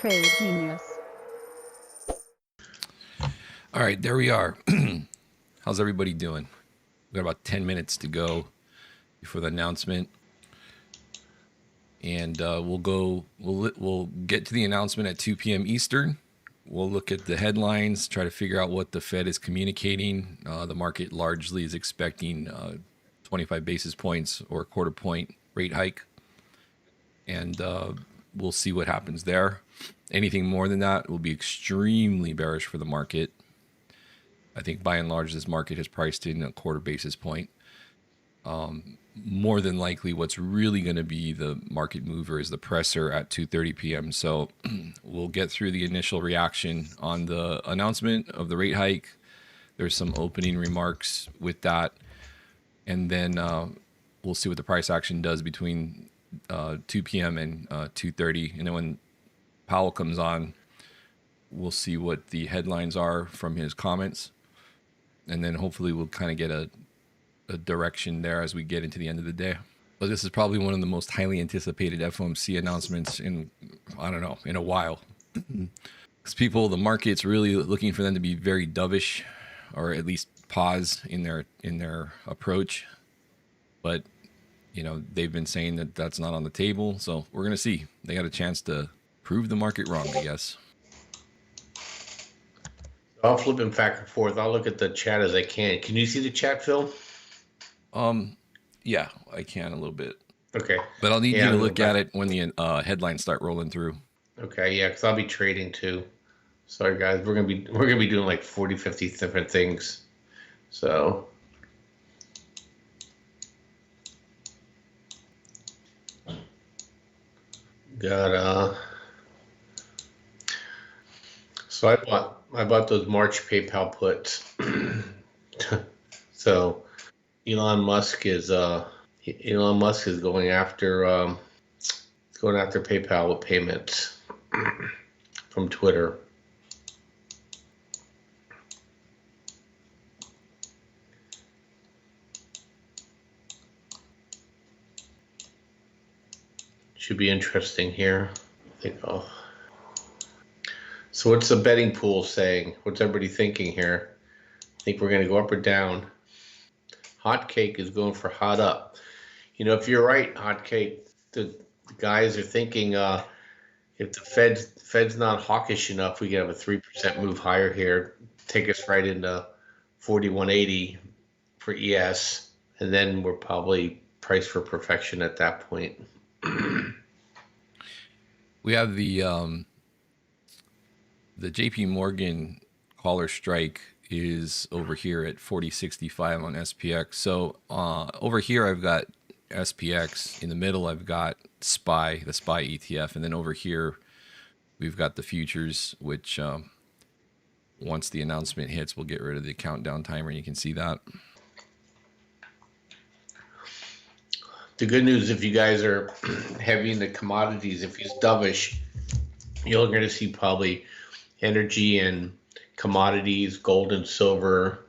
Trade Genius. All right, there we are. How's everybody doing? We got about 10 minutes to go before the announcement, and we'll get to the announcement at 2 p.m. Eastern. We'll look at the headlines, try to figure out what the Fed is communicating. The market largely is expecting 25 basis points or a quarter point rate hike, and we'll see what happens there. Anything more than that will be extremely bearish for the market. I think by and large, this market has priced in a quarter basis point. More than likely, what's really going to be the market mover is the presser at 2:30 p.m. So we'll get through the initial reaction on the announcement of the rate hike. There's some opening remarks with that. And then we'll see what the price action does between 2 p.m. and 2:30. And then when Powell comes on, we'll see what the headlines are from his comments. And then hopefully we'll kind of get a direction there as we get into the end of the day. But this is probably one of the most highly anticipated FOMC announcements in a while. Because the market's really looking for them to be very dovish, or at least pause in their approach. But they've been saying that that's not on the table, so we're gonna see. They got a chance to prove the market wrong, I guess. I'll flip them back and forth. I'll look at the chat as I can. Can you see the chat, Phil? Yeah, I can a little bit. Okay. But I'll need you to look at it when the headlines start rolling through. Okay, yeah, because I'll be trading too. Sorry, guys. We're gonna be doing like 40, 50 different things. So. So I bought those March PayPal puts. So Elon Musk is going after PayPal with payments from Twitter. Should be interesting here. I think. So what's the betting pool saying? What's everybody thinking here? I think we're going to go up or down. Hot Cake is going for hot up. If you're right, Hot Cake, the guys are thinking if the Fed's not hawkish enough, we can have a 3% move higher here, take us right into 4180 for ES, and then we're probably priced for perfection at that point. We have the JP Morgan caller strike is over here at 40.65 on SPX. So over here I've got SPX. In the middle I've got SPY, the SPY ETF, and then over here we've got the futures, which once the announcement hits, we'll get rid of the countdown timer, and you can see that. The good news, if you guys are heavy in the commodities, if he's dovish, you're going to see probably energy and commodities, gold and silver.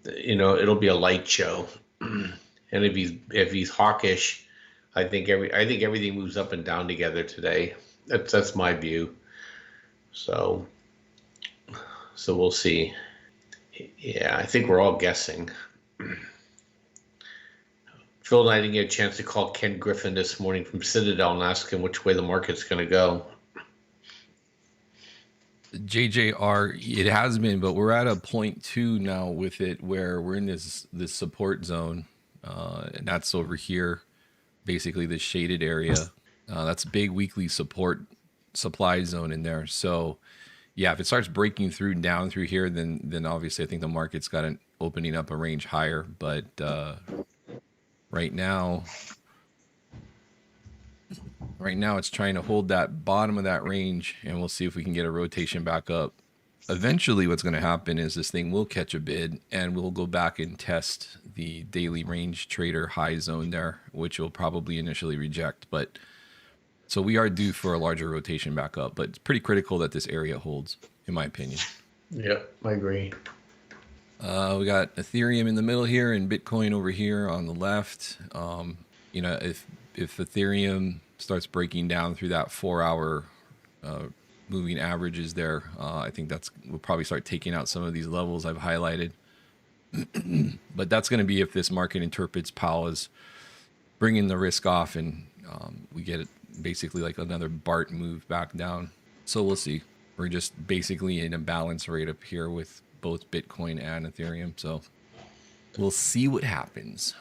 It'll be a light show. And if he's hawkish, I think everything moves up and down together today. That's my view. So we'll see. Yeah, I think we're all guessing. Phil and I didn't get a chance to call Ken Griffin this morning from Citadel and ask him which way the market's going to go. JJR, it has been, but we're at a 0.2 now with it, where we're in this support zone, and that's over here, basically the shaded area. That's a big weekly supply zone in there. So yeah, if it starts breaking through down through here, then obviously I think the market's got an opening up a range higher. But right now it's trying to hold that bottom of that range, and we'll see if we can get a rotation back up. Eventually what's going to happen is this thing will catch a bid, and we'll go back and test the daily range trader high zone there, which will probably initially reject. But so we are due for a larger rotation back up, but it's pretty critical that this area holds, in my opinion. Yep, I agree. We got Ethereum in the middle here and Bitcoin over here on the left. If Ethereum starts breaking down through that 4-hour moving averages there. I think we'll probably start taking out some of these levels I've highlighted. But that's going to be if this market interprets Powell as bringing the risk off, and we get it basically like another BART move back down. So we'll see. We're just basically in a balance rate up here with both Bitcoin and Ethereum. So we'll see what happens.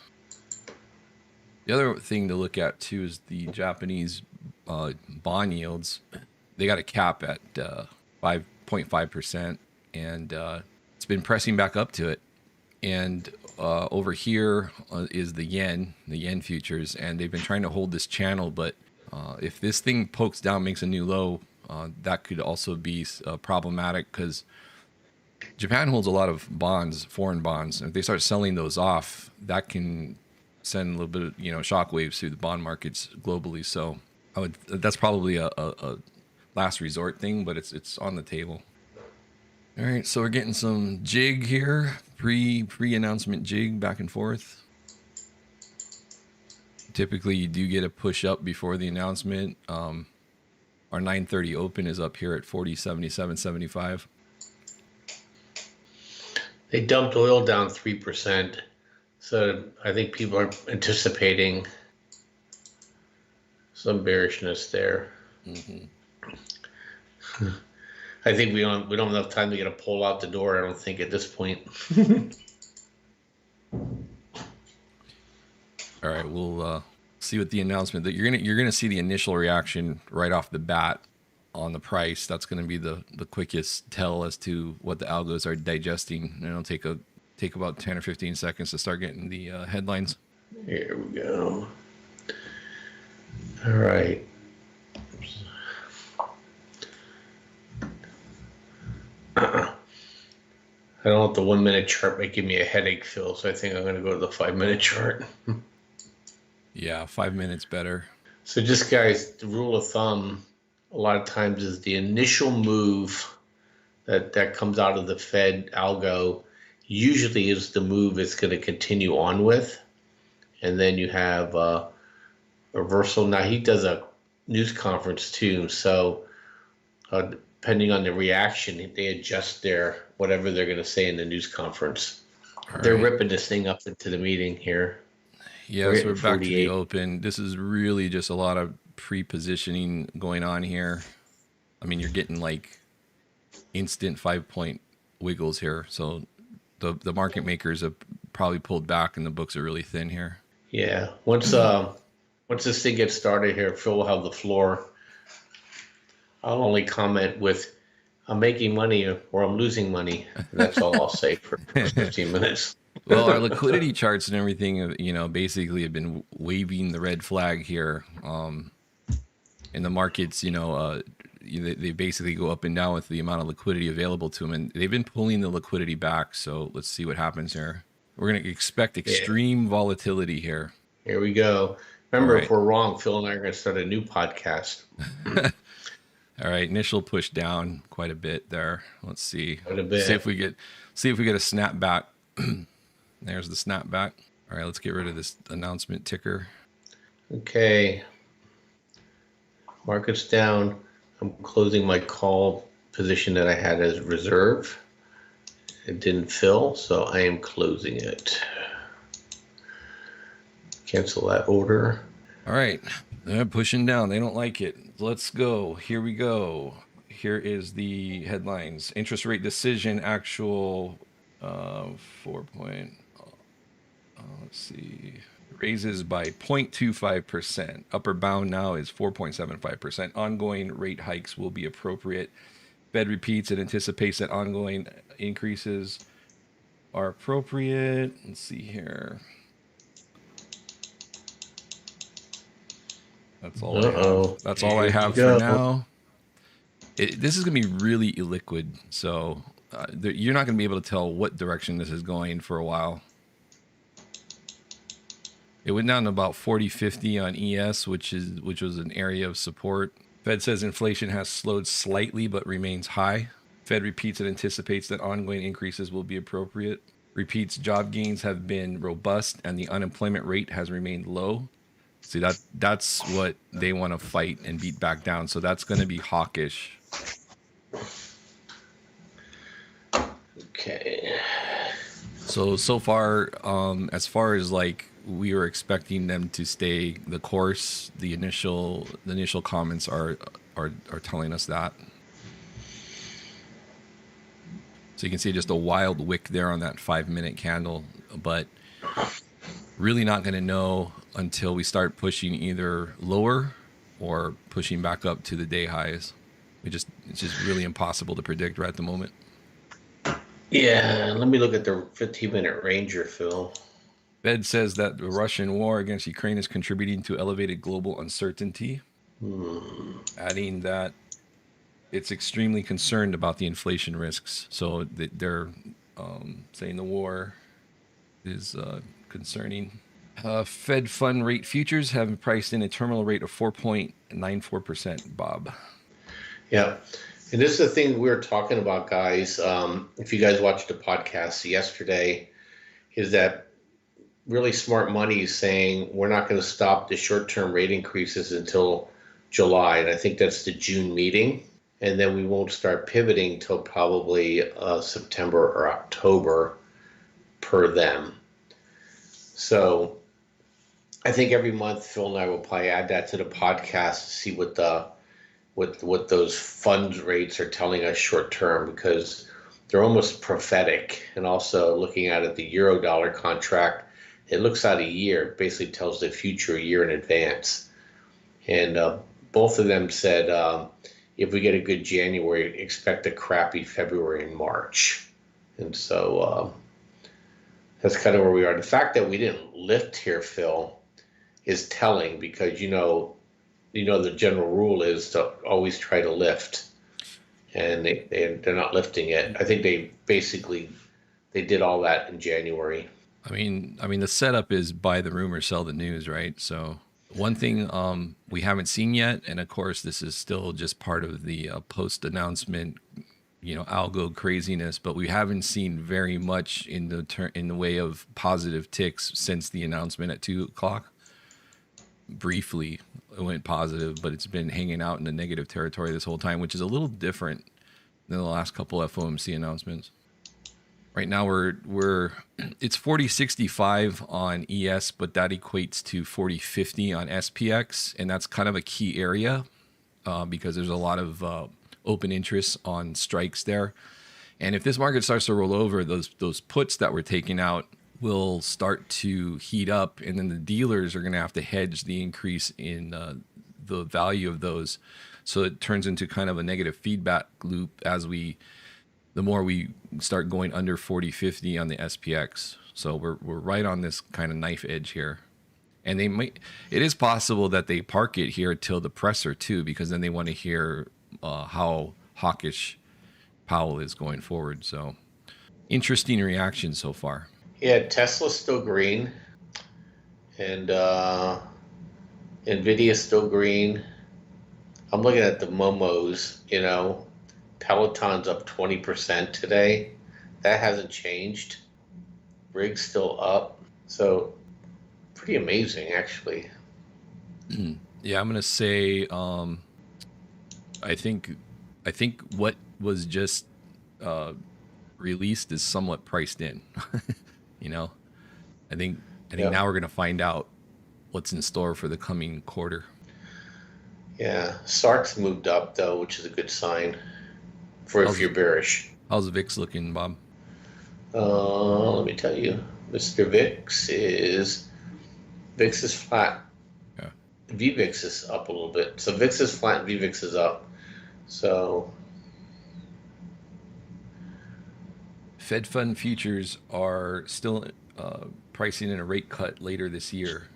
The other thing to look at too is the Japanese bond yields. They got a cap at 5.5%, and it's been pressing back up to it. And over here is the yen futures, and they've been trying to hold this channel. But if this thing pokes down, makes a new low, that could also be problematic, because Japan holds a lot of bonds, foreign bonds. And if they start selling those off, that can send a little bit of shockwaves through the bond markets globally. So that's probably a last resort thing, but it's on the table. All right, so we're getting some jig here, pre-announcement jig back and forth. Typically, you do get a push up before the announcement. Our 9:30 open is up here at 40.7775. They dumped oil down 3%, so I think people are anticipating some bearishness there. Mm-hmm. I think we don't have enough time to get a poll out the door, I don't think, at this point. All right, we'll see what the announcement that you're gonna see the initial reaction right off the bat on the price. That's gonna be the quickest tell as to what the algos are digesting, and it'll take about 10 or 15 seconds to start getting the headlines. Here we go. All right. I don't want the 1 minute chart making me a headache, Phil, so I think I'm going to go to the 5 minute chart. Yeah, 5 minutes better. So just, guys, the rule of thumb a lot of times is the initial move that comes out of the Fed algo usually is the move it's going to continue on with. And then you have a reversal. Now, he does a news conference too, so depending on the reaction, they adjust whatever they're going to say in the news conference. All they're right. Ripping this thing up into the meeting here. Yeah, so we're back to the open. This is really just a lot of pre-positioning going on here. I mean, you're getting like instant 5-point wiggles here. So the market makers have probably pulled back, and the books are really thin here. Yeah. Once this thing gets started here, Phil will have the floor. I'll only comment with, I'm making money or I'm losing money. That's all I'll say for 15 minutes. Well, our liquidity charts and everything, basically have been waving the red flag here. And the markets, they basically go up and down with the amount of liquidity available to them. And they've been pulling the liquidity back. So let's see what happens here. We're going to expect extreme volatility here. Here we go. Remember, if we're wrong, Phil and I are going to start a new podcast. All right, initial push down quite a bit there. Let's see. Quite a bit. See if we get a snapback. There's the snapback. All right, let's get rid of this announcement ticker. Okay. Market's down. I'm closing my call position that I had as reserve. It didn't fill, so I am closing it. Cancel that order. All right, they're pushing down. They don't like it. Let's go. Here we go. Here is the headlines. Interest rate decision actual 4 point. Let's see. Raises by 0.25%. Upper bound now is 4.75%. Ongoing rate hikes will be appropriate. Fed repeats and anticipates that ongoing increases are appropriate. Let's see here. That's all I have. That's all I have for now. This is going to be really illiquid, so you're not going to be able to tell what direction this is going for a while. It went down to about 40.50 on ES, which was an area of support. Fed says inflation has slowed slightly but remains high. Fed repeats and anticipates that ongoing increases will be appropriate. Repeats job gains have been robust and the unemployment rate has remained low. See, that's what they want to fight and beat back down. So that's going to be hawkish. So far, as far as like we were expecting them to stay the course, the initial comments are telling us that. So you can see just a wild wick there on that 5 minute candle, but really not going to know until we start pushing either lower or pushing back up to the day highs. It's just really impossible to predict right at the moment. Yeah, let me look at the 15-minute Ranger, Phil. Fed says that the Russian war against Ukraine is contributing to elevated global uncertainty, adding that it's extremely concerned about the inflation risks. So they're saying the war is concerning. Fed fund rate futures have priced in a terminal rate of 4.94%, Bob. Yeah. And this is the thing we were talking about, guys. If you guys watched the podcast yesterday, is that really smart money is saying we're not going to stop the short-term rate increases until July. And I think that's the June meeting. And then we won't start pivoting till probably September or October per them. So I think every month Phil and I will probably add that to the podcast to see what those funds rates are telling us short term, because they're almost prophetic. And also looking at it, the euro dollar contract, it looks out a year, basically tells the future a year in advance. And both of them said if we get a good January, expect a crappy February and March. And so that's kind of where we are. The fact that we didn't lift here, Phil, is telling, because the general rule is to always try to lift, and they're not lifting it. I think they did all that in January. I mean, the setup is buy the rumor, sell the news, right? So one thing we haven't seen yet, and of course this is still just part of the post-announcement, algo craziness, but we haven't seen very much in the way of positive ticks since the announcement at 2:00. Briefly, it went positive, but it's been hanging out in the negative territory this whole time, which is a little different than the last couple FOMC announcements. Right now it's 40.65 on ES, but that equates to 40.50 on SPX, and that's kind of a key area because there's a lot of open interest on strikes there. And if this market starts to roll over, those puts that were taken out will start to heat up, and then the dealers are going to have to hedge the increase in the value of those. So it turns into kind of a negative feedback loop the more we start going under 40.50 on the SPX. So we're right on this kind of knife edge here. And it is possible that they park it here till the presser too, because then they want to hear how hawkish Powell is going forward. So interesting reaction so far. Yeah, Tesla's still green, and Nvidia's still green. I'm looking at the Momos, Peloton's up 20% today. That hasn't changed. Rig's still up. So pretty amazing, actually. Yeah, I'm going to say I think what was just released is somewhat priced in. I think now we're going to find out what's in store for the coming quarter. Yeah, SARC's moved up though, which is a good sign if you're bearish. How's VIX looking, Bob? Let me tell you, Mr. VIX is flat. Yeah. VVIX is up a little bit. So VIX is flat, and VVIX is up. So Fed fund futures are still pricing in a rate cut later this year.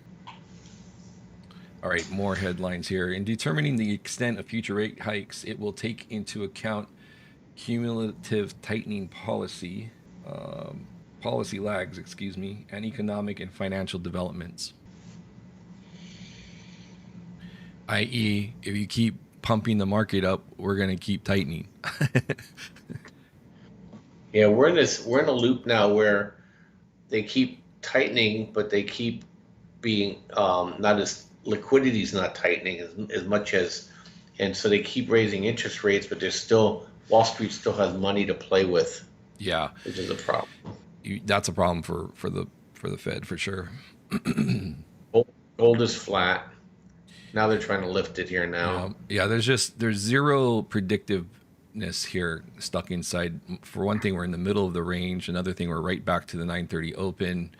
All right, more headlines here. In determining the extent of future rate hikes, it will take into account cumulative tightening policy lags, and economic and financial developments. i.e., if you keep pumping the market up, we're going to keep tightening. Yeah, we're in a loop now where they keep tightening, but they keep being liquidity's not tightening as much as, and so they keep raising interest rates, but there's still Wall Street still has money to play with. Yeah, which is a problem. That's a problem for the Fed for sure. Gold is flat. Now they're trying to lift it here now. Yeah. There's zero predictiveness here stuck inside. For one thing, we're in the middle of the range. Another thing, we're right back to the 930 open,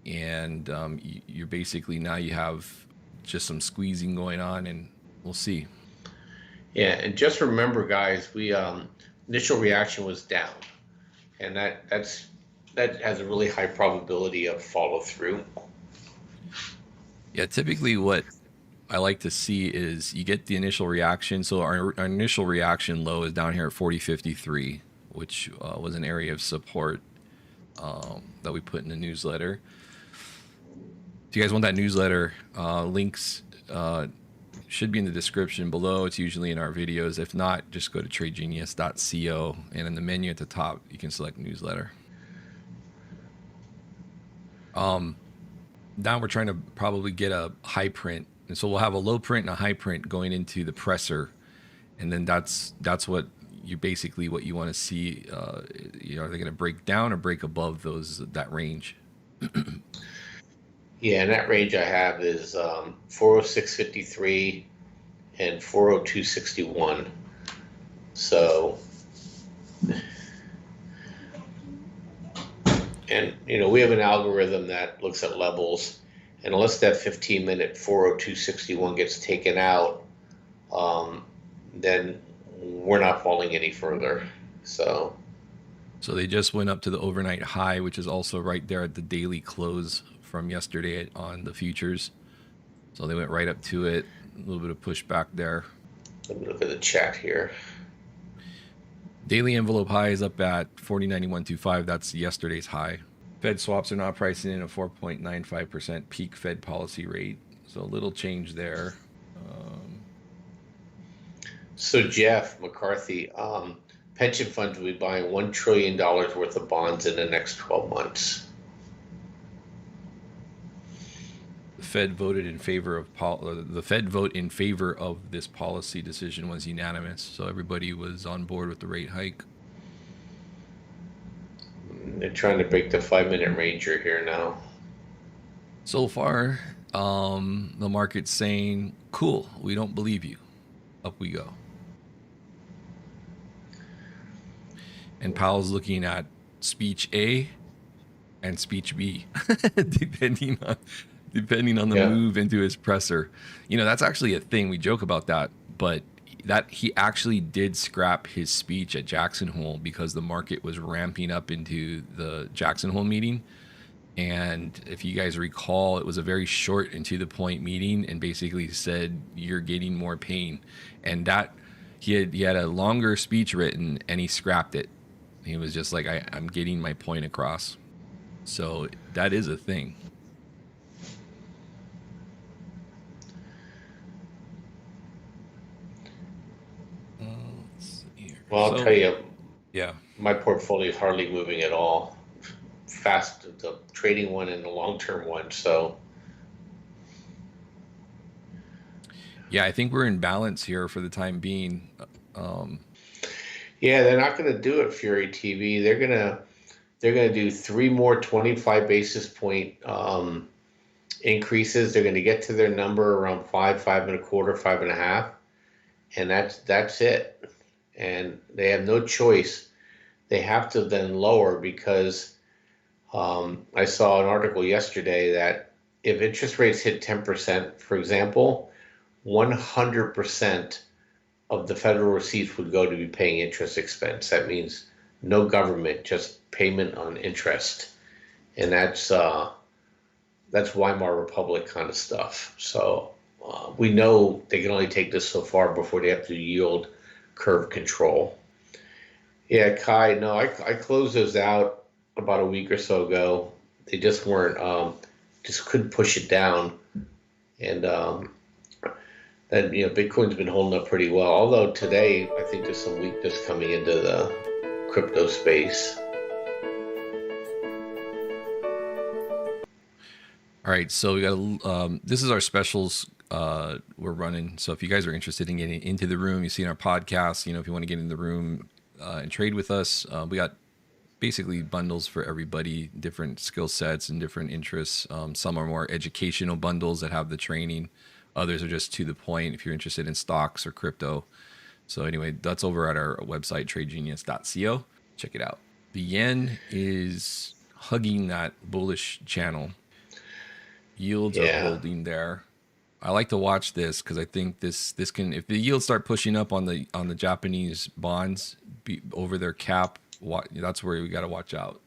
and you're basically now you have just some squeezing going on, and we'll see. Yeah, and just remember, guys, we initial reaction was down, and that has a really high probability of follow through. Yeah, typically what I like to see is you get the initial reaction. So our initial reaction low is down here at 40.53, which was an area of support that we put in the newsletter. If you guys want that newsletter, links should be in the description below. It's usually in our videos. If not, just go to tradegenius.co, and in the menu at the top, you can select newsletter. Now we're trying to probably get a high print, and so we'll have a low print and a high print going into the presser, and then that's what you basically what you want to see. Are they going to break down or break above that range? Yeah, and that range I have is 406.53 and 402.61. So, and we have an algorithm that looks at levels, and unless that 15-minute 402.61 gets taken out, then we're not falling any further. So they just went up to the overnight high, which is also right there at the daily close from yesterday on the futures. So they went right up to it. A little bit of pushback there. Let me look at the chat here. Daily envelope high is up at 40.9125. That's yesterday's high. Fed swaps are not pricing in a 4.95% peak Fed policy rate. So a little change there. So Jeff McCarthy, pension funds will be buying $1 trillion worth of bonds in the next 12 months. The Fed voted in favor of the Fed vote in favor of this policy decision was unanimous, so everybody was on board with the rate hike. They're trying to break the 5-minute ranger here now. So far, the market's saying, "Cool, we don't believe you." Up we go. And Powell's looking at speech A and speech B, depending on the move into his presser. That's actually a thing. We joke about that, but that he actually did scrap his speech at Jackson Hole because the market was ramping up into the Jackson Hole meeting. And if you guys recall, it was a very short and to the point meeting, and basically said, "You're getting more pain." And that he had a longer speech written, and he scrapped it. He was just like, I'm getting my point across. So that is a thing. Let's see here. Well, I'll tell you, yeah, my portfolio is hardly moving at all. Fast, the trading one and the long-term one. So, yeah, I think we're in balance here for the time being. Yeah, they're not going to do it, Fury TV. They're gonna do 3 more 25 basis point increases. They're going to get to their number around 5.25, 5.5, and that's it. And they have no choice. They have to then lower because I saw an article yesterday that if interest rates hit 10%, for example, 100% of the federal receipts would go to be paying interest expense. That means no government, just payment on interest, and that's Weimar Republic kind of stuff. So we know they can only take this so far before they have to yield curve control. Yeah, Kai, no, I closed those out about a week or so ago. They just weren't, just couldn't push it down, and then Bitcoin's been holding up pretty well. Although today I think there's some weakness coming into the crypto space. All right, so we got this is our specials we're running. So if you guys are interested in getting into the room, you see in our podcast, if you want to get in the room and trade with us, we got basically bundles for everybody, different skill sets and different interests. Some are more educational bundles that have the training. Others are just to the point if you're interested in stocks or crypto. So anyway, that's over at our website, tradegenius.co. Check it out. The yen is hugging that bullish channel. Yields are Yeah. holding there. I like to watch this because I think this can, if the yields start pushing up on the Japanese bonds over their cap, that's where we got to watch out.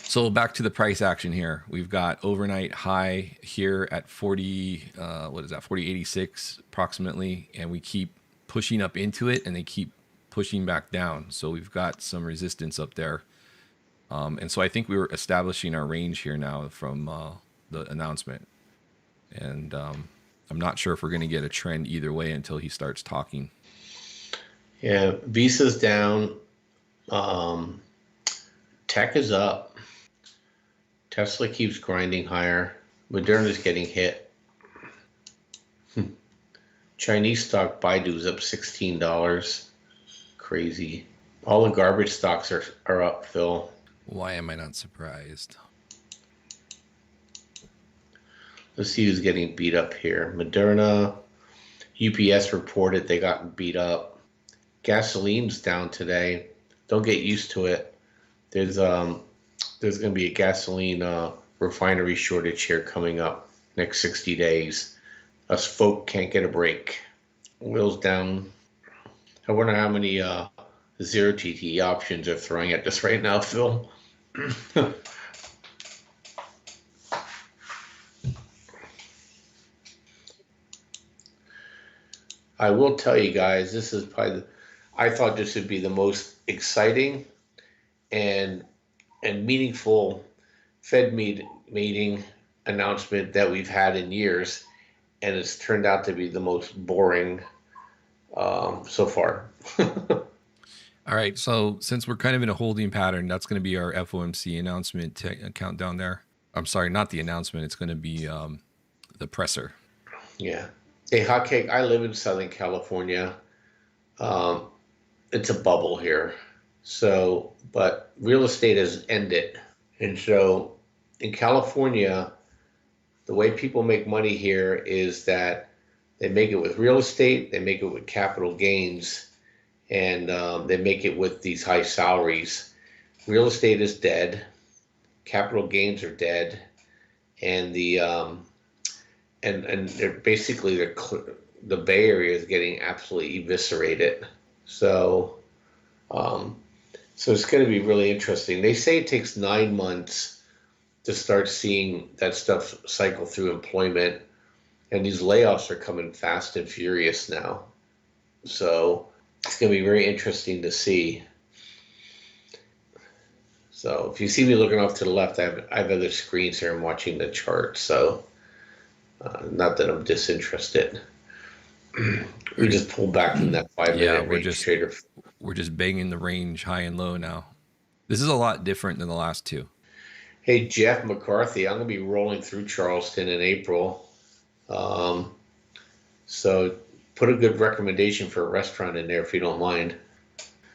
So back to the price action here. We've got overnight high here at 40, what is that, 40.86 approximately, and we keep pushing up into it, and they keep pushing back down. So we've got some resistance up there. And so I think we were establishing our range here now from the announcement. And I'm not sure if we're going to get a trend either way until he starts talking. Yeah, Visa's down. Tech is up. Tesla keeps grinding higher. Moderna's getting hit. Chinese stock Baidu's up $16. Crazy. All the garbage stocks are up, Phil. Why am I not surprised? Let's see who's getting beat up here. Moderna, UPS reported they got beat up. Gasoline's down today. Don't get used to it. There's going to be a gasoline refinery shortage here coming up next 60 days. Us folk can't get a break. Oil's down. I wonder how many zero TT options are throwing at this right now, Phil. I will tell you guys, this is probably, I thought this would be the most exciting and meaningful Fed meeting announcement that we've had in years, and it's turned out to be the most boring so far. All right, so since we're kind of in a holding pattern, that's going to be our FOMC announcement countdown there. I'm sorry, not the announcement. It's going to be the presser. Yeah. Hey, Hotcake, I live in Southern California. It's a bubble here. So, but real estate has ended. And so in California, the way people make money here is that they make it with real estate, they make it with capital gains, and they make it with these high salaries. Real estate is dead, capital gains are dead, and the and they're basically the Bay Area is getting absolutely eviscerated. So so it's going to be really interesting. They say it takes 9 months to start seeing that stuff cycle through employment, and these layoffs are coming fast and furious now. So it's going to be very interesting to see. So if you see me looking off to the left, I have other screens here. I'm watching the chart. So not that I'm disinterested. We just pulled back from that 5-minute range trader. We're just banging the range high and low now. This is a lot different than the last two. Hey, Jeff McCarthy, I'm going to be rolling through Charleston in April. So put a good recommendation for a restaurant in there if you don't mind.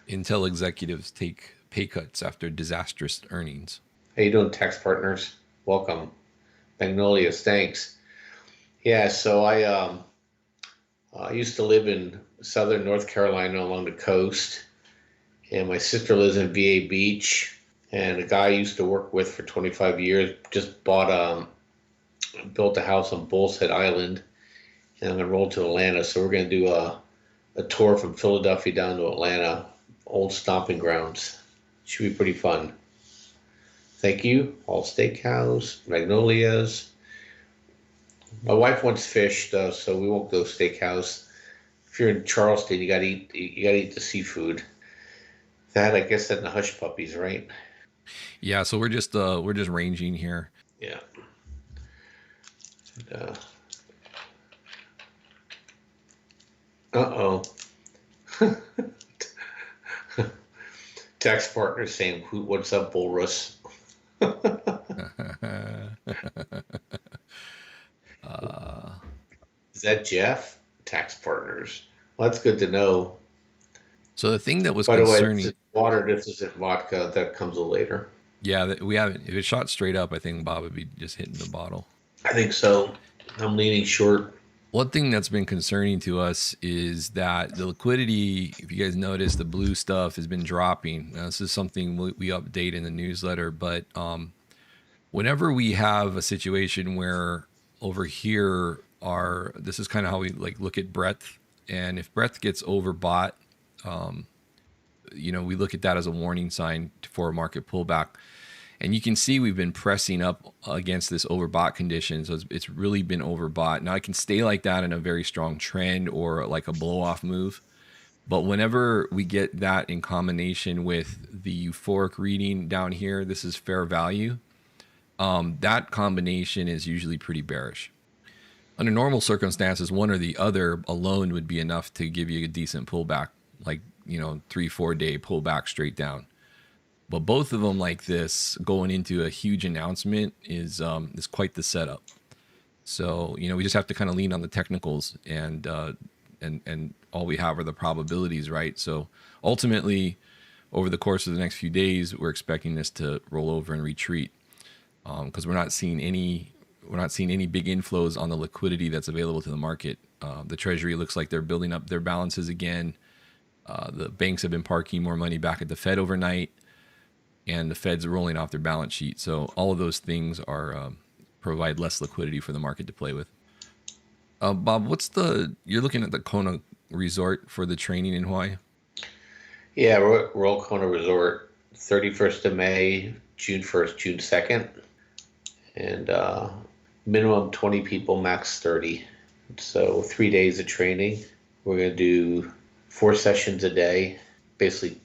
Intel executives take pay cuts after disastrous earnings. How you doing, Tax Partners? Welcome. Magnolias, thanks. Yeah, so I used to live in southern North Carolina along the coast, and my sister lives in VA Beach, and a guy I used to work with for 25 years just built a house on Bull's Head Island, and I'm going to roll to Atlanta, so we're going to do a tour from Philadelphia down to Atlanta, old stomping grounds. Should be pretty fun. Thank you, All Steakhouse, Magnolias. My wife wants fish, though, so we won't go steakhouse. If you're in Charleston, you gotta eat the seafood. That, I guess, that and the hush puppies, right? Yeah, so we're just ranging here. Yeah. Uh-oh. Tax Partner saying, "What's up, Bullrus?" Is that Jeff? Tax Partners. Well, that's good to know. So the thing that was By the way, concerning. water. This isn't vodka. That comes later. Yeah, we haven't. If it shot straight up, I think Bob would be just hitting the bottle. I think so. I'm leaning short. One thing that's been concerning to us is that the liquidity, if you guys notice, the blue stuff has been dropping. Now, this is something we update in the newsletter, but whenever we have a situation where over here this is kind of how we like look at breadth, and if breadth gets overbought, we look at that as a warning sign for a market pullback. And you can see we've been pressing up against this overbought condition. So it's really been overbought. Now, I can stay like that in a very strong trend or like a blow off move. But whenever we get that in combination with the euphoric reading down here, this is fair value. That combination is usually pretty bearish. Under normal circumstances, one or the other alone would be enough to give you a decent pullback, like 3-4 day pullback straight down. But both of them like this going into a huge announcement is quite the setup. So we just have to kind of lean on the technicals, and all we have are the probabilities, right? So ultimately, over the course of the next few days, we're expecting this to roll over and retreat because we're not seeing any big inflows on the liquidity that's available to the market. The Treasury looks like they're building up their balances again. The banks have been parking more money back at the Fed overnight, and the Fed's rolling off their balance sheet. So all of those things are provide less liquidity for the market to play with. Bob, you're looking at the Kona Resort for the training in Hawaii? Yeah, Royal Kona Resort, 31st of May, June 1st, June 2nd. And minimum 20 people, max 30. So 3 days of training. We're going to do 4 sessions a day. Basically,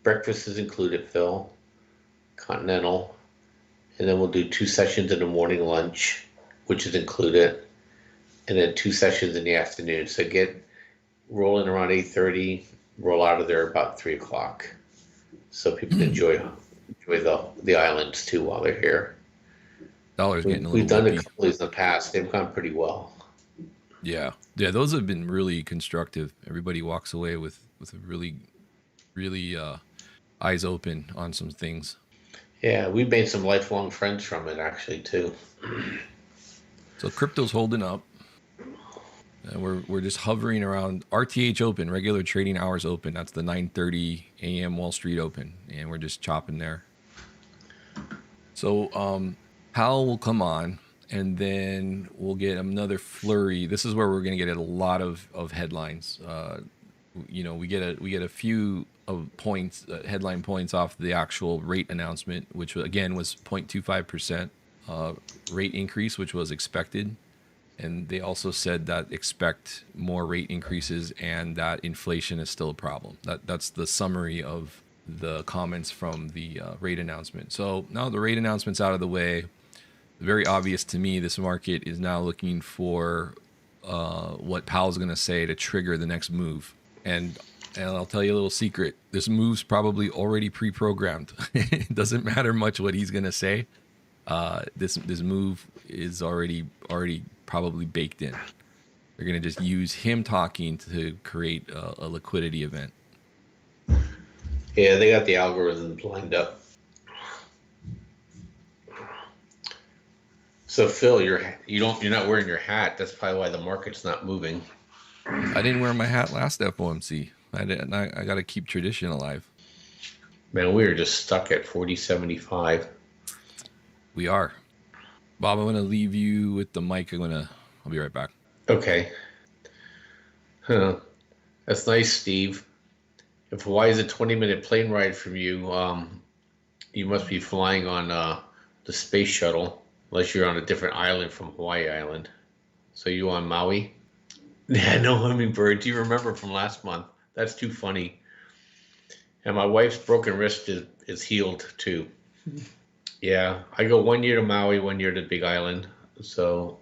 breakfast is included, Phil. Continental. And then we'll do 2 sessions in the morning lunch, which is included. And then 2 sessions in the afternoon. So get rolling around 8:30, roll out of there about 3 o'clock. So people enjoy the islands too while they're here. We've done a couple in the past. They've gone pretty well. Yeah, those have been really constructive. Everybody walks away with a really, really eyes open on some things. Yeah, we made some lifelong friends from it actually too. So crypto's holding up. And we're just hovering around RTH open, regular trading hours open. That's the 9:30 a.m. Wall Street open, and we're just chopping there. So Powell will come on, and then we'll get another flurry. This is where we're going to get a lot of headlines. We get a few of points, headline points off the actual rate announcement, which again was 0.25% rate increase, which was expected. And they also said that expect more rate increases and that inflation is still a problem. That's the summary of the comments from the rate announcement. So now the rate announcement's out of the way. Very obvious to me, this market is now looking for what Powell's going to say to trigger the next move. And I'll tell you a little secret. This move's probably already pre-programmed. It doesn't matter much what he's going to say. This move is already probably baked in. They're going to just use him talking to create a liquidity event. Yeah, they got the algorithms lined up. So Phil, you're not wearing your hat. That's probably why the market's not moving. I didn't wear my hat last FOMC. I got to keep tradition alive. Man, we are just stuck at 40.75. We are. Bob, I'm going to leave you with the mic. I'll be right back. Okay. Huh. That's nice, Steve. If Hawaii is a 20-minute plane ride from you, you must be flying on the space shuttle, unless you're on a different island from Hawaii Island. So you on Maui? Yeah, no hummingbird. Do you remember from last month? That's too funny. And my wife's broken wrist is healed too. Yeah, I go 1 year to Maui, 1 year to Big Island. So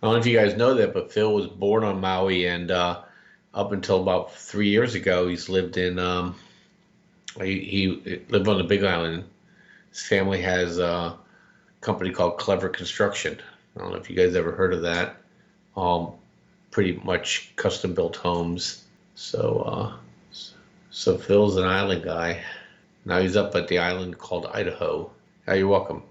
I don't know if you guys know that, but Phil was born on Maui, and up until about 3 years ago, he's lived in he lived on the Big Island. His family has a company called Clever Construction. I don't know if you guys ever heard of that. Pretty much custom built homes. So So Phil's an island guy. Now he's up at the island called Idaho. You're welcome.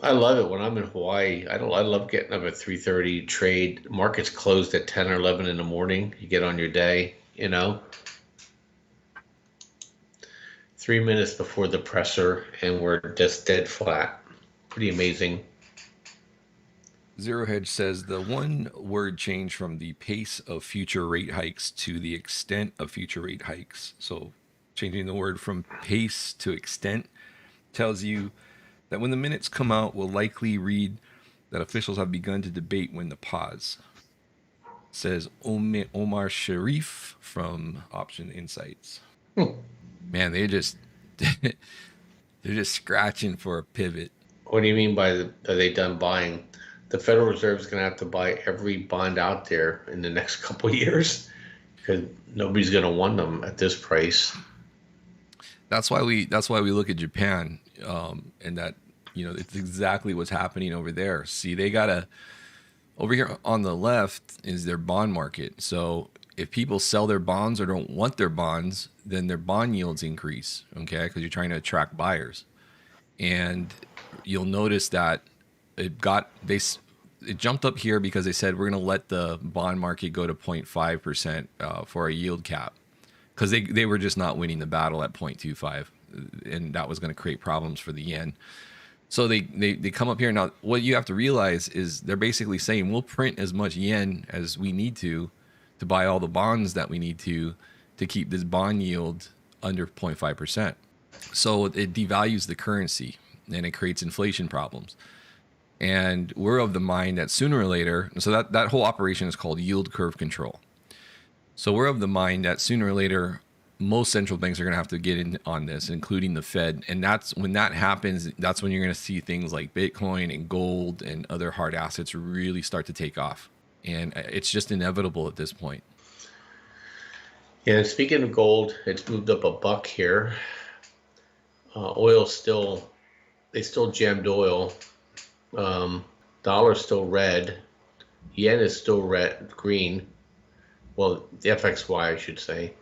I love it when I'm in Hawaii. I love getting up at 3:30. Trade markets closed at 10 or 11 in the morning. You get on your day. 3 minutes before the presser, and we're just dead flat. Pretty amazing. Zero Hedge says the one word change from the pace of future rate hikes to the extent of future rate hikes. So changing the word from pace to extent tells you that when the minutes come out, we'll likely read that officials have begun to debate when to pause. Says Omar Sharif from Option Insights. Man, they're just scratching for a pivot. What do you mean by are they done buying? The Federal Reserve is going to have to buy every bond out there in the next couple of years because nobody's going to want them at this price. That's why we look at Japan, and that it's exactly what's happening over there. See, they gotta over here on the left is their bond market. So if people sell their bonds or don't want their bonds, then their bond yields increase. Okay, because you're trying to attract buyers, and you'll notice that it jumped up here because they said we're going to let the bond market go to 0.5% for a yield cap because they were just not winning the battle at 0.25, and that was going to create problems for the yen. So they come up here. Now what you have to realize is they're basically saying we'll print as much yen as we need to buy all the bonds that we need to keep this bond yield under 0.5%. So it devalues the currency and it creates inflation problems. And we're of the mind that sooner or later, so that whole operation is called yield curve control. So we're of the mind that sooner or later, most central banks are going to have to get in on this, including the Fed. And that's when that happens, that's when you're going to see things like Bitcoin and gold and other hard assets really start to take off. And it's just inevitable at this point. Yeah, speaking of gold, it's moved up $1 here. Oil they still jammed oil. Dollar's still red. Yen is still green. Well, the FXY, I should say.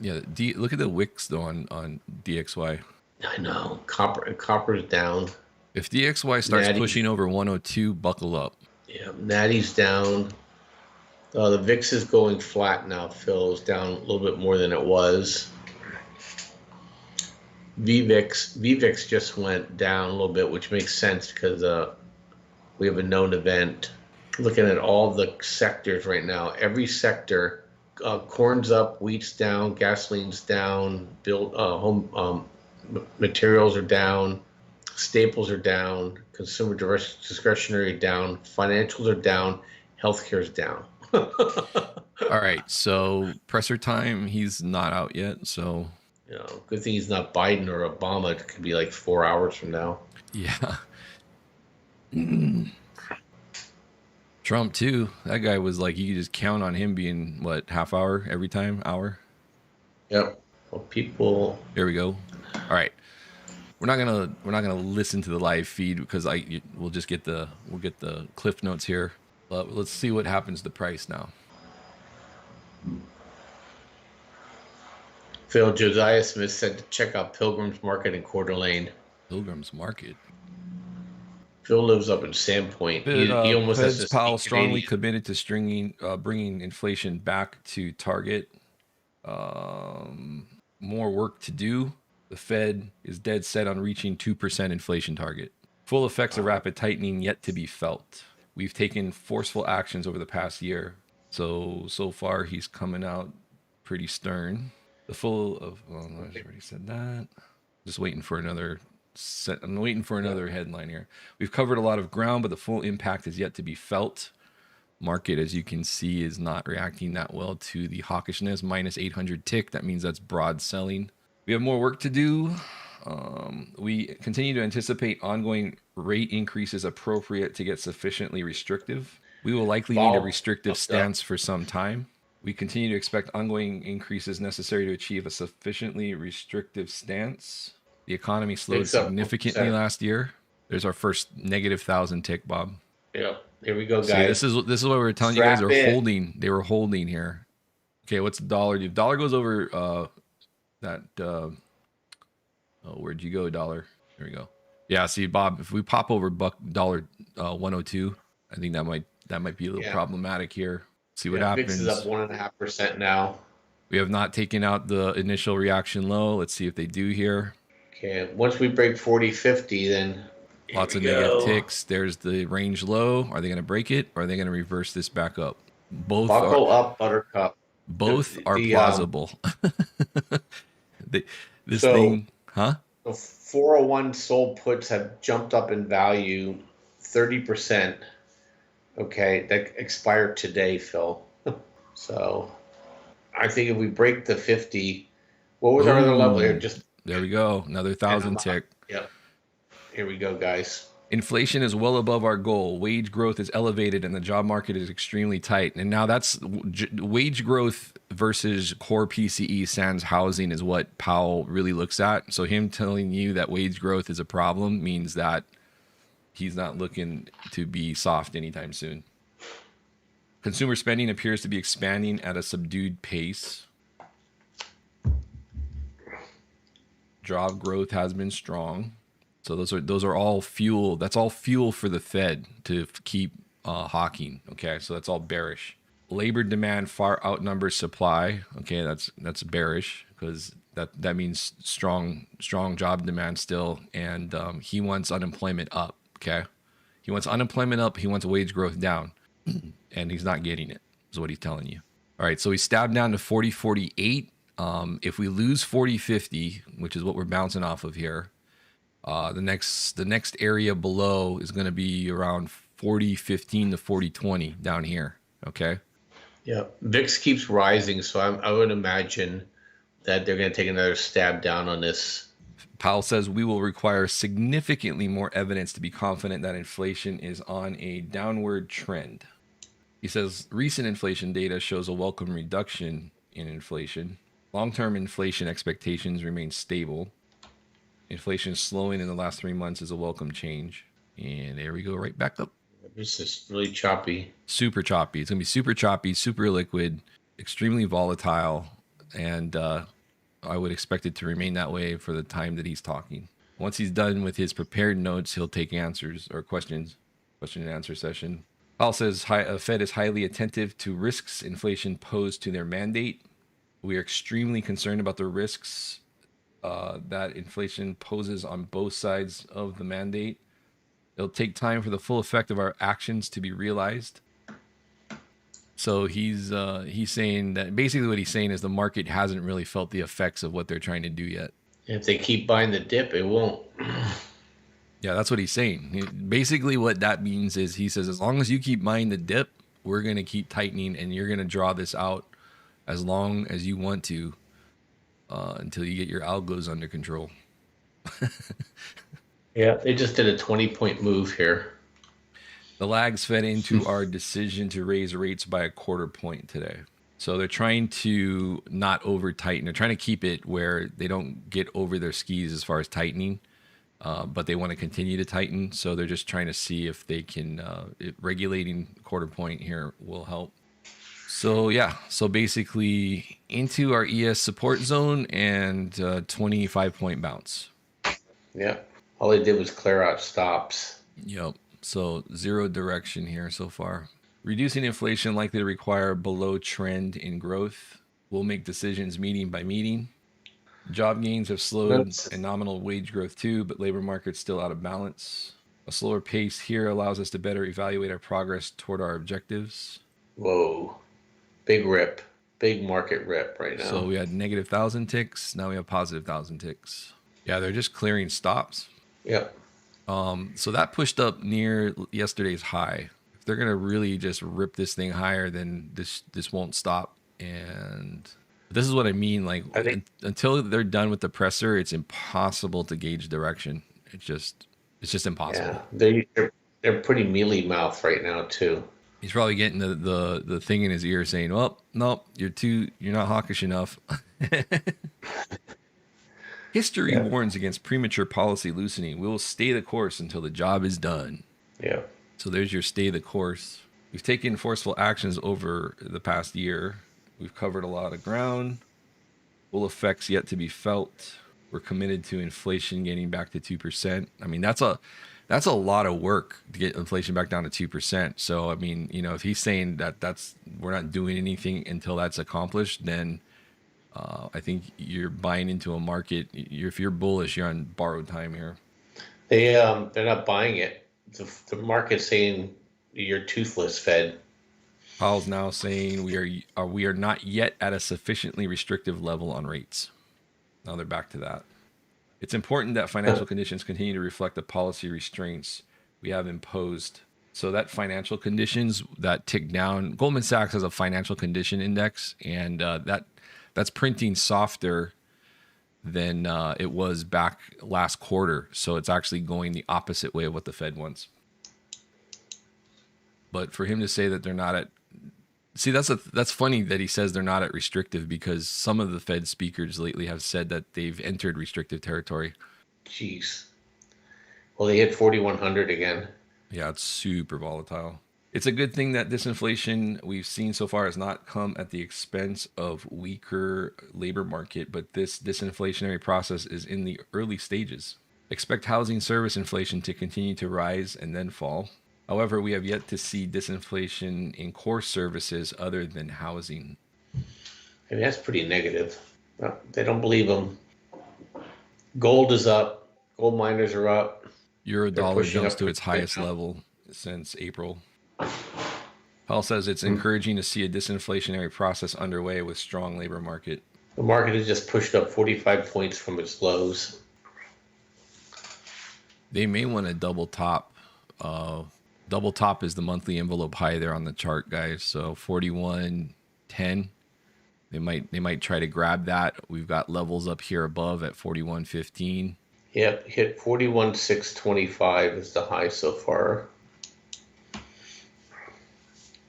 Yeah, look at the wicks though on DXY. I know. Copper's down. If DXY starts pushing over 102, buckle up. Yeah, Natty's down. The VIX is going flat now, Phil. It's down a little bit more than it was. VVIX just went down a little bit, which makes sense because we have a known event. Looking at all the sectors right now, every sector, corn's up, wheat's down, gasoline's down, home materials are down, staples are down, consumer discretionary down, financials are down, healthcare's down. All right, so presser time, he's not out yet, so good thing he's not Biden or Obama. It could be like 4 hours from now. Yeah. Trump too. That guy was like, you could just count on him being what, half hour every time, hour. Yep. Well, people. There we go. All right. We're not gonna listen to the live feed because we'll get the cliff notes here. But let's see what happens to the price now. Phil, Josiah Smith said to check out Pilgrim's Market in Coeur d'Alene. Pilgrim's Market. Phil lives up in Sandpoint. He almost has to. Powell strongly committed to bringing inflation back to target. More work to do. The Fed is dead set on reaching 2% inflation target. Full effects of rapid tightening yet to be felt. We've taken forceful actions over the past year. So far he's coming out pretty stern. I already said that. Just waiting for another set. I'm waiting for another headline here. We've covered a lot of ground, but the full impact is yet to be felt. Market, as you can see, is not reacting that well to the hawkishness. Minus 800 tick. That means that's broad selling. We have more work to do. We continue to anticipate ongoing rate increases appropriate to get sufficiently restrictive. We will likely need a restrictive stance for some time. We continue to expect ongoing increases necessary to achieve a sufficiently restrictive stance. The economy slowed significantly last year. There's our first negative 1,000 tick, Bob. Yeah, here we go, guys. See, this is what we were telling you guys. They were holding here. Okay, what's the dollar do? If dollar goes over that where'd you go, dollar? There we go. Yeah, see, Bob, if we pop over buck dollar 102, I think that might be a little Yeah. problematic here. See what Yeah. VIX is up happens. 1.5% now. We have not taken out the initial reaction low. Let's see if they do here. Okay. Once we break 40.50, then here Lots we of negative go. ticks. There's the range low. Are they going to break it, or are they going to reverse this back up? Both are Buckle up, Buttercup. both The, are the plausible. They- this so thing, huh? the 401 sold puts have jumped up in value 30%. Okay, that expired today, Phil. So I think if we break the 50, what was our other level here? Boom. Just There we go. Another and I'm 1,000 out. tick. Yep. Here we go, guys. Inflation is well above our goal. Wage growth is elevated and the job market is extremely tight. And now that's wage growth versus core PCE sans housing is what Powell really looks at. So him telling you that wage growth is a problem means that he's not looking to be soft anytime soon. Consumer spending appears to be expanding at a subdued pace. Job growth has been strong. So those are all fuel. That's all fuel for the Fed to keep hawking. Okay, so that's all bearish. Labor demand far outnumbers supply. Okay, that's bearish because that means strong job demand still, and he wants unemployment up. Okay, he wants unemployment up. He wants wage growth down, and he's not getting it. Is what he's telling you. All right, so we stabbed down to 40.48. If we lose 40.50, which is what we're bouncing off of here. The next area below is going to be around 40.15 to 40.20 down here. Okay. Yeah, VIX keeps rising, so I would imagine that they're going to take another stab down on this. Powell says we will require significantly more evidence to be confident that inflation is on a downward trend. He says recent inflation data shows a welcome reduction in inflation. Long-term inflation expectations remain stable. Inflation slowing in the last 3 months is a welcome change. And there we go, right back up. This is really choppy. Super choppy. It's going to be super choppy, super liquid, extremely volatile. And I would expect it to remain that way for the time that he's talking. Once he's done with his prepared notes, he'll take answers or questions, question and answer session. Powell says Fed is highly attentive to risks inflation posed to their mandate. We are extremely concerned about the risks that inflation poses on both sides of the mandate. It'll take time for the full effect of our actions to be realized. So he's saying that basically what he's saying is the market hasn't really felt the effects of what they're trying to do yet. If they keep buying the dip, it won't. Yeah, that's what he's saying. Basically what that means is he says as long as you keep buying the dip, we're going to keep tightening and you're going to draw this out as long as you want to until you get your algos under control. Yeah, they just did a 20-point move here. The lags fed into our decision to raise rates by a quarter point today. So they're trying to not over tighten. They're trying to keep it where they don't get over their skis as far as tightening, but they want to continue to tighten. So they're just trying to see if they can, regulating quarter point here will help. So yeah, so basically into our ES support zone and 25-point bounce. Yeah, all they did was clear out stops. Yep. So zero direction here so far. Reducing inflation likely to require below trend in growth. We'll make decisions meeting by meeting. Job gains have slowed and nominal wage growth too, but labor market's still out of balance. A slower pace here allows us to better evaluate our progress toward our objectives. Whoa, big rip, big market rip right now. So we had negative 1,000 ticks. Now we have positive 1,000 ticks. Yeah, they're just clearing stops. Yep. So that pushed up near yesterday's high. If they're gonna really just rip this thing higher, then this won't stop. And this is what I mean. Like until they're done with the presser, it's impossible to gauge direction. It's just impossible. Yeah, they're pretty mealy mouth right now too. He's probably getting the thing in his ear saying, "Well, nope, you're not hawkish enough." History warns against premature policy loosening. We will stay the course until the job is done. Yeah. So there's your stay the course. We've taken forceful actions over the past year, We've covered a lot of ground. Full effects yet to be felt. We're committed to inflation getting back to 2%. I mean, that's a lot of work to get inflation back down to 2%. So, I mean, if he's saying that we're not doing anything until that's accomplished, then I think you're buying into a market. If you're bullish, you're on borrowed time here. They're not buying it. The market's saying you're toothless, Fed. Powell's now saying we are not yet at a sufficiently restrictive level on rates. Now they're back to that. It's important that financial conditions continue to reflect the policy restraints we have imposed. So that financial conditions that tick down, Goldman Sachs has a financial condition index, and that's printing softer than it was back last quarter. So it's actually going the opposite way of what the Fed wants. But for him to say that they're not at, that's funny that he says they're not at restrictive, because some of the Fed speakers lately have said that they've entered restrictive territory. Jeez. Well, they hit 4,100 again. Yeah, it's super volatile. It's a good thing that disinflation we've seen so far has not come at the expense of weaker labor market, but this disinflationary process is in the early stages. Expect housing service inflation to continue to rise and then fall. However, we have yet to see disinflation in core services other than housing. I mean, that's pretty negative. They don't believe them. Gold is up. Gold miners are up. Euro dollar jumps to its highest level since April. Powell says it's encouraging to see a disinflationary process underway with strong labor market. The market has just pushed up 45 points from its lows. They may want to double top. Double top is the monthly envelope high there on the chart, guys. So 41.10. They might try to grab that. We've got levels up here above at 41.15. Yep, hit 41,625 is the high so far.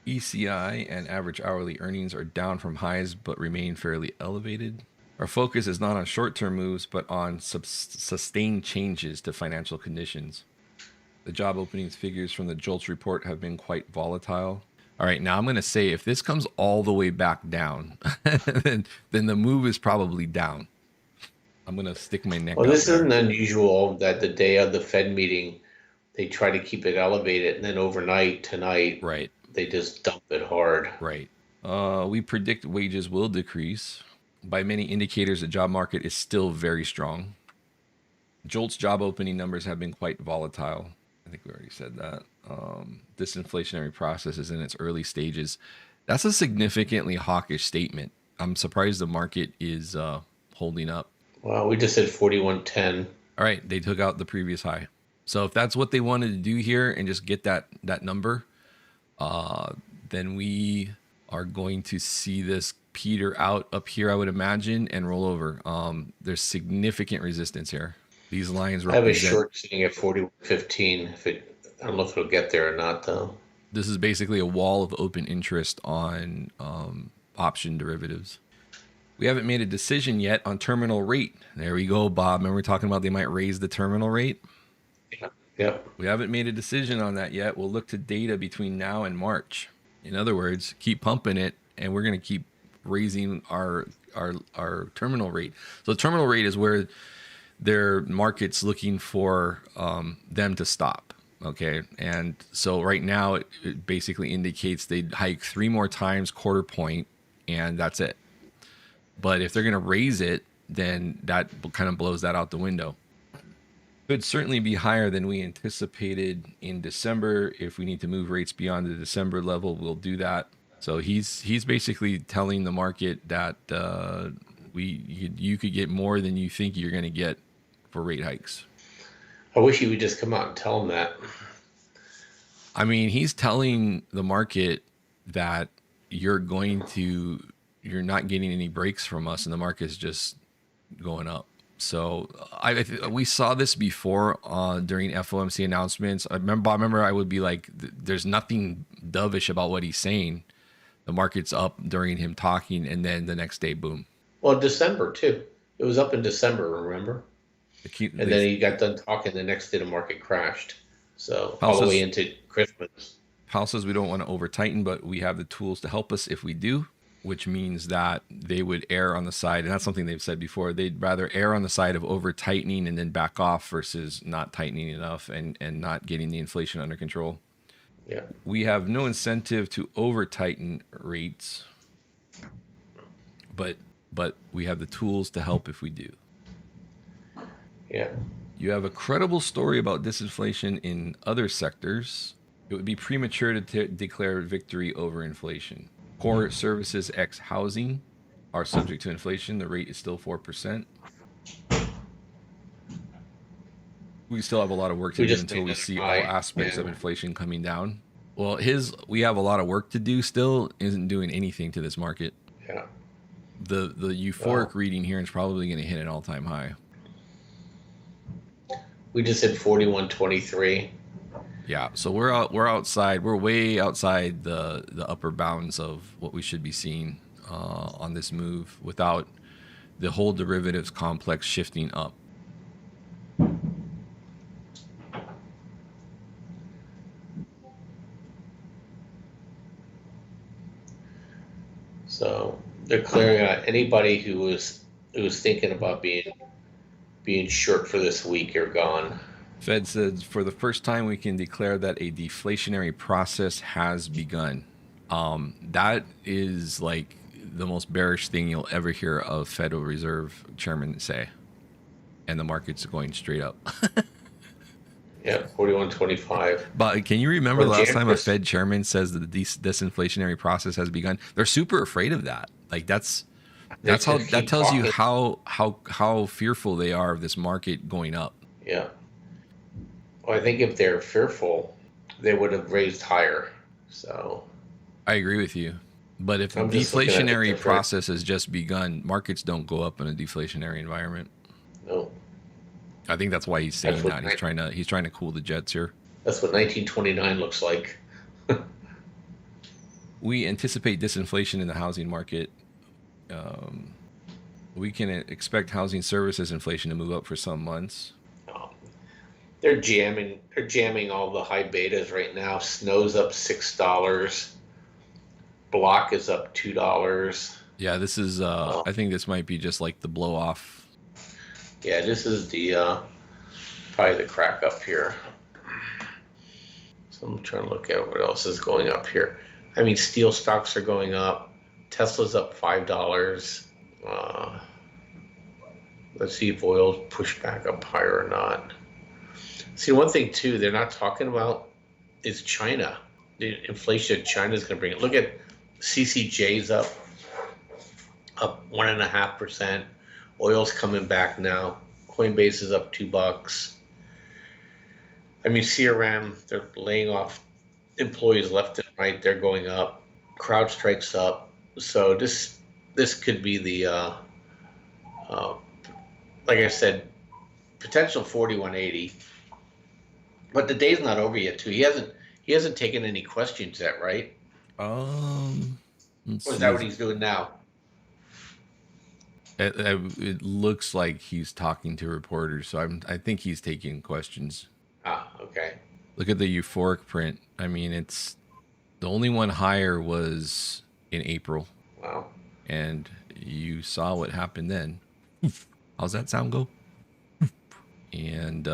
ECI and average hourly earnings are down from highs but remain fairly elevated. Our focus is not on short-term moves but on sustained changes to financial conditions. The job openings figures from the JOLTS report have been quite volatile. All right, now I'm going to say if this comes all the way back down, then the move is probably down. I'm going to stick my neck out. Well, this isn't unusual that the day of the Fed meeting, they try to keep it elevated, and then overnight, tonight, right, they just dump it hard. Right. We predict wages will decrease. By many indicators, the job market is still very strong. JOLTS job opening numbers have been quite volatile. I think we already said that. Disinflationary process is in its early stages. That's a significantly hawkish statement. I'm surprised the market is holding up. Well, we just said 41.10. All right, they took out the previous high. So if that's what they wanted to do here and just get that number, then we are going to see this peter out up here, I would imagine, and roll over. There's significant resistance here. These lines represent... I have a short sitting at 41.15. I don't know if it'll get there or not, though. This is basically a wall of open interest on option derivatives. We haven't made a decision yet on terminal rate. There we go, Bob. Remember we were talking about they might raise the terminal rate? Yeah. We haven't made a decision on that yet. We'll look to data between now and March. In other words, keep pumping it, and we're going to keep raising our terminal rate. So the terminal rate is where their market's looking for them to stop. Okay, and so right now it basically indicates they'd hike 3 more times quarter point, and that's it. But if they're going to raise it, then that kind of blows that out the window. Could certainly be higher than we anticipated in December. If we need to move rates beyond the December level, we'll do that. So he's basically telling the market that you could get more than you think you're going to get for rate hikes. I wish he would just come out and tell them that. I mean, he's telling the market that you're not getting any breaks from us, and the market's just going up. So we saw this before during FOMC announcements. I remember I would be like, there's nothing dovish about what he's saying. The market's up during him talking, and then the next day, boom. Well, December, too. It was up in December, remember? And then he got done talking. The next day, the market crashed. So all the way into Christmas. Powell says we don't want to over tighten, but we have the tools to help us if we do. which means that they would err on the side, and that's something they've said before, they'd rather err on the side of over tightening and then back off versus not tightening enough and not getting the inflation under control. Yeah. We have no incentive to over tighten rates, but we have the tools to help if we do. Yeah. You have a credible story about disinflation in other sectors. It would be premature to declare victory over inflation. Core services ex housing are subject to inflation. The rate is still 4%. We still have a lot of work to do until we see all aspects of inflation coming down. Well, we have a lot of work to do still isn't doing anything to this market. Yeah. The euphoric reading here is probably going to hit an all-time high. We just hit 41.23. Yeah, so we're outside. We're way outside the upper bounds of what we should be seeing on this move without the whole derivatives complex shifting up. So they're clearing out anybody who was thinking about being short for this week are gone. Fed says for the first time we can declare that a deflationary process has begun. That is like the most bearish thing you'll ever hear of Federal Reserve Chairman say, and the market's going straight up. Yeah, 41.25. But can you remember the last time a Fed chairman says that the disinflationary process has begun? They're super afraid of that. Like that tells you how fearful they are of this market going up. Yeah. Well, I think if they're fearful, they would have raised higher. So I agree with you. But if the deflationary process has just begun, markets don't go up in a deflationary environment. No. I think that's why he's saying that. He's trying to cool the jets here. That's what 1929 looks like. We anticipate disinflation in the housing market. We can expect housing services inflation to move up for some months. They're jamming all the high betas right now. Snow's up $6. Block is up $2. Yeah, this is I think this might be just like the blow off. Yeah, this is the probably the crack up here. So I'm trying to look at what else is going up here. I mean, steel stocks are going up. Tesla's up $5. Let's see if oil's pushed back up higher or not. See, one thing too they're not talking about is China. The inflation China's going to bring it. Look at CCJ's up 1.5%. Oil's coming back now. Coinbase is up $2. I mean, CRM, they're laying off employees left and right. They're going up. CrowdStrike's up. So this could be the, like I said, potential 4180. But the day's not over yet, too. He hasn't taken any questions yet, right? Or is that what he's doing now? It looks like he's talking to reporters, so I think he's taking questions. Okay. Look at the euphoric print. I mean, it's the only one higher was in April. Wow. And you saw what happened then. How's that sound go? And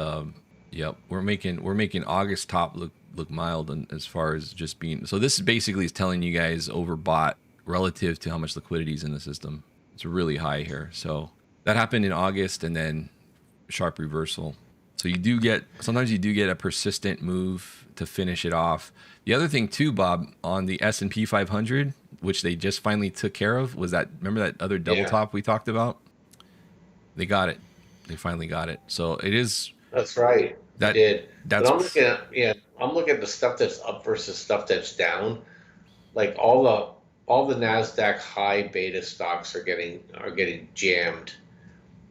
yep, we're making August top look mild and as far as just being. So this basically is telling you guys overbought relative to how much liquidity is in the system. It's really high here. So that happened in August and then sharp reversal. So sometimes you do get a persistent move to finish it off. The other thing too, Bob, on the S&P 500, which they just finally took care of, was remember that other double top we talked about? They got it. They finally got it. So it is. That's right. They did. But I'm looking at the stuff that's up versus stuff that's down. Like all the NASDAQ high beta stocks are getting jammed.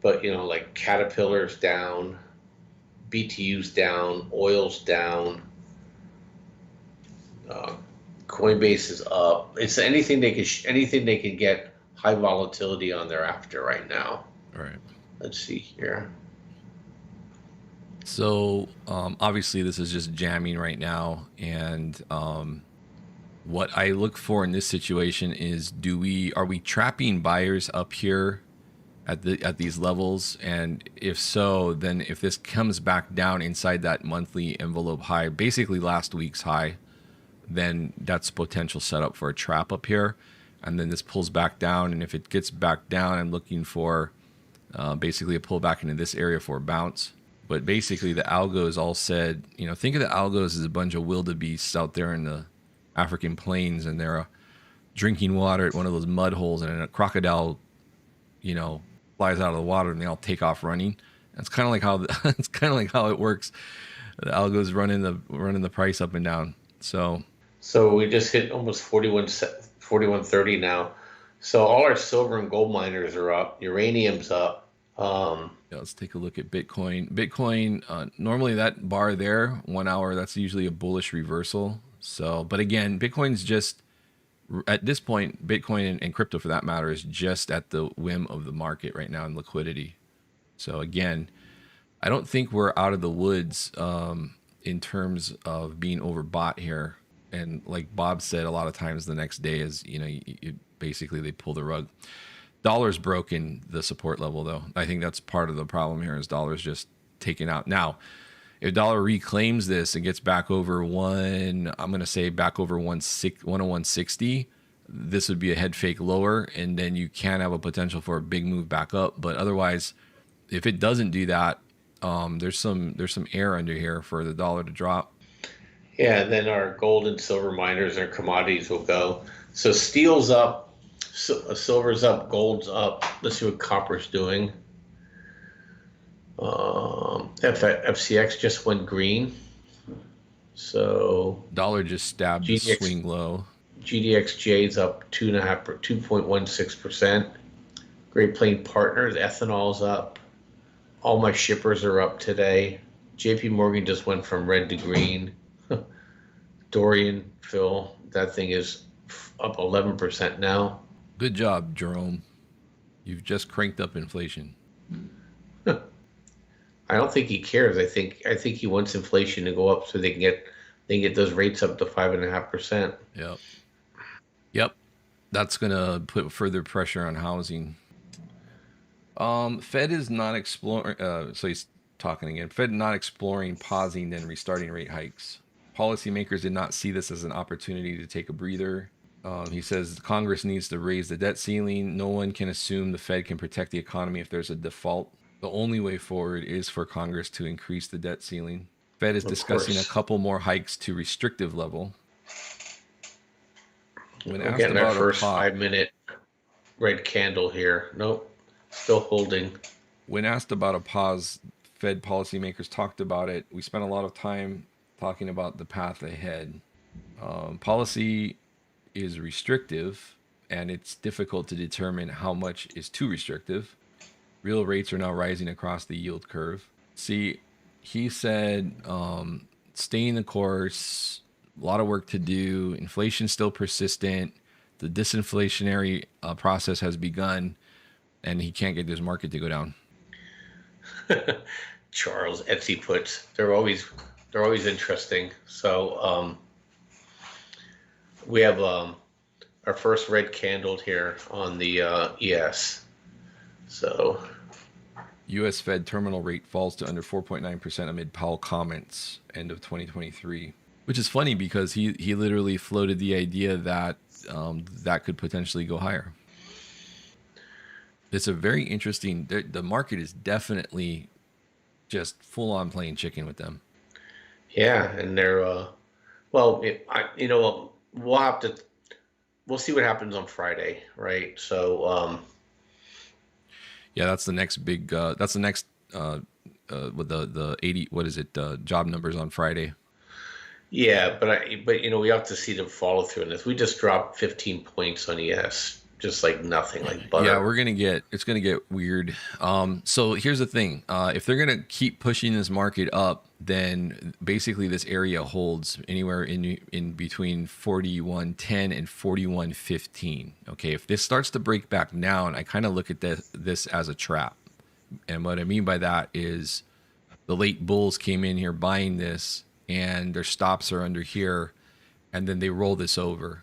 But like Caterpillar's down, BTU's down, oil's down, Coinbase is up. It's anything they can get high volatility on there after right now. All right. Let's see here. So obviously this is just jamming right now, and What I look for in this situation is are we trapping buyers up here at these levels? And if so, then if this comes back down inside that monthly envelope high, basically last week's high, then that's potential setup for a trap up here. And then this pulls back down, and if it gets back down, I'm looking for basically a pullback into this area for a bounce. But basically, the algos all said, think of the algos as a bunch of wildebeests out there in the African plains, and they're drinking water at one of those mud holes, and a crocodile, flies out of the water, and they all take off running. It's kind of like how it's kind of like how it works. The algos running the price up and down. So we just hit almost 41.30 now. So all our silver and gold miners are up. Uranium's up. Yeah, let's take a look at Bitcoin. Normally that bar there, 1 hour, that's usually a bullish reversal. So, but again, Bitcoin's just at this point, Bitcoin and crypto for that matter is just at the whim of the market right now in liquidity. So again, I don't think we're out of the woods in terms of being overbought here. And like Bob said, a lot of times the next day is, basically they pull the rug. Dollar's broken the support level, though. I think that's part of the problem here is dollar's just taken out. Now, if dollar reclaims this and gets back over I'm going to say back over 101.60, this would be a head fake lower, and then you can have a potential for a big move back up. But otherwise, if it doesn't do that, there's some air under here for the dollar to drop. Yeah, and then our gold and silver miners and commodities will go. So steel's up. Silver's up, gold's up. Let's see what copper's doing. FCX just went green. So dollar just stabbed the swing low. GDXJ's up 2.16%. Great Plain Partners, ethanol's up. All my shippers are up today. JP Morgan just went from red to green. Dorian, Phil, that thing is up 11% now. Good job, Jerome. You've just cranked up inflation. I don't think he cares. I think he wants inflation to go up so they can get those rates up to 5.5%. Yep. That's gonna put further pressure on housing. Fed is not exploring. So he's talking again. Fed not exploring pausing then restarting rate hikes. Policymakers did not see this as an opportunity to take a breather. He says Congress needs to raise the debt ceiling. No one can assume the Fed can protect the economy if there's a default. The only way forward is for Congress to increase the debt ceiling. Fed is discussing a couple more hikes to restrictive level. We're getting our first 5-minute red candle here. Nope, still holding. When asked about a pause, Fed policymakers talked about it. We spent a lot of time talking about the path ahead. Policy is restrictive, and it's difficult to determine how much is too restrictive. Real rates are now rising across the yield curve. See, he said, staying the course, a lot of work to do. Inflation's still persistent. The disinflationary process has begun, and he can't get this market to go down. Charles Etsy puts, they're always interesting. So we have our first red candle here on the ES. So U.S. Fed terminal rate falls to under 4.9% amid Powell comments end of 2023, which is funny because he literally floated the idea that that could potentially go higher. It's a very interesting. The market is definitely just full on playing chicken with them. Yeah, and they're we'll see what happens on Friday, right? So yeah, that's the next big. That's the next with the 80. What is it? Job numbers on Friday. Yeah, but we have to see the follow through on this. We just dropped 15 points on ES, just like nothing, like butter. Yeah, it's gonna get weird. So here's the thing: if they're gonna keep pushing this market up, then basically this area holds anywhere in between 41.10 and 41.15. Okay, if this starts to break back down, I kind of look at this as a trap, and what I mean by that is the late bulls came in here buying this, and their stops are under here, and then they roll this over.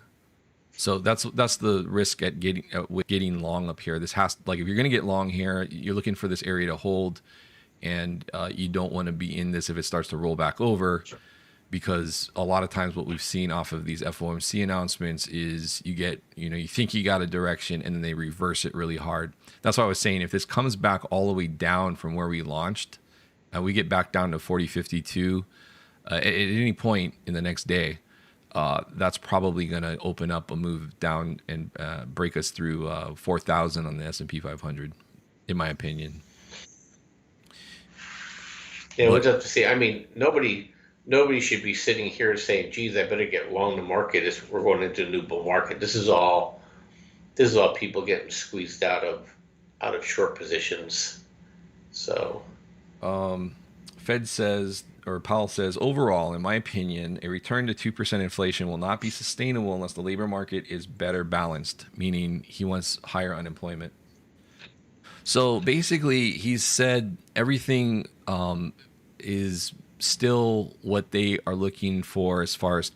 So that's the risk at getting with getting long up here. This has, like, if you're going to get long here, you're looking for this area to hold, and you don't want to be in this if it starts to roll back over, because a lot of times what we've seen off of these FOMC announcements is you get, you think you got a direction and then they reverse it really hard. That's why I was saying, if this comes back all the way down from where we launched, and we get back down to 40.52 at any point in the next day, that's probably going to open up a move down and break us through 4,000 on the S&P 500, in my opinion. Yeah, we'll have to see. I mean, nobody should be sitting here saying, "Geez, I better get long the market. We're going into a new bull market." This is all people getting squeezed out of short positions. So, Fed says, or Powell says, overall, in my opinion, a return to 2% inflation will not be sustainable unless the labor market is better balanced, meaning he wants higher unemployment. So basically, he's said everything is still what they are looking for as far as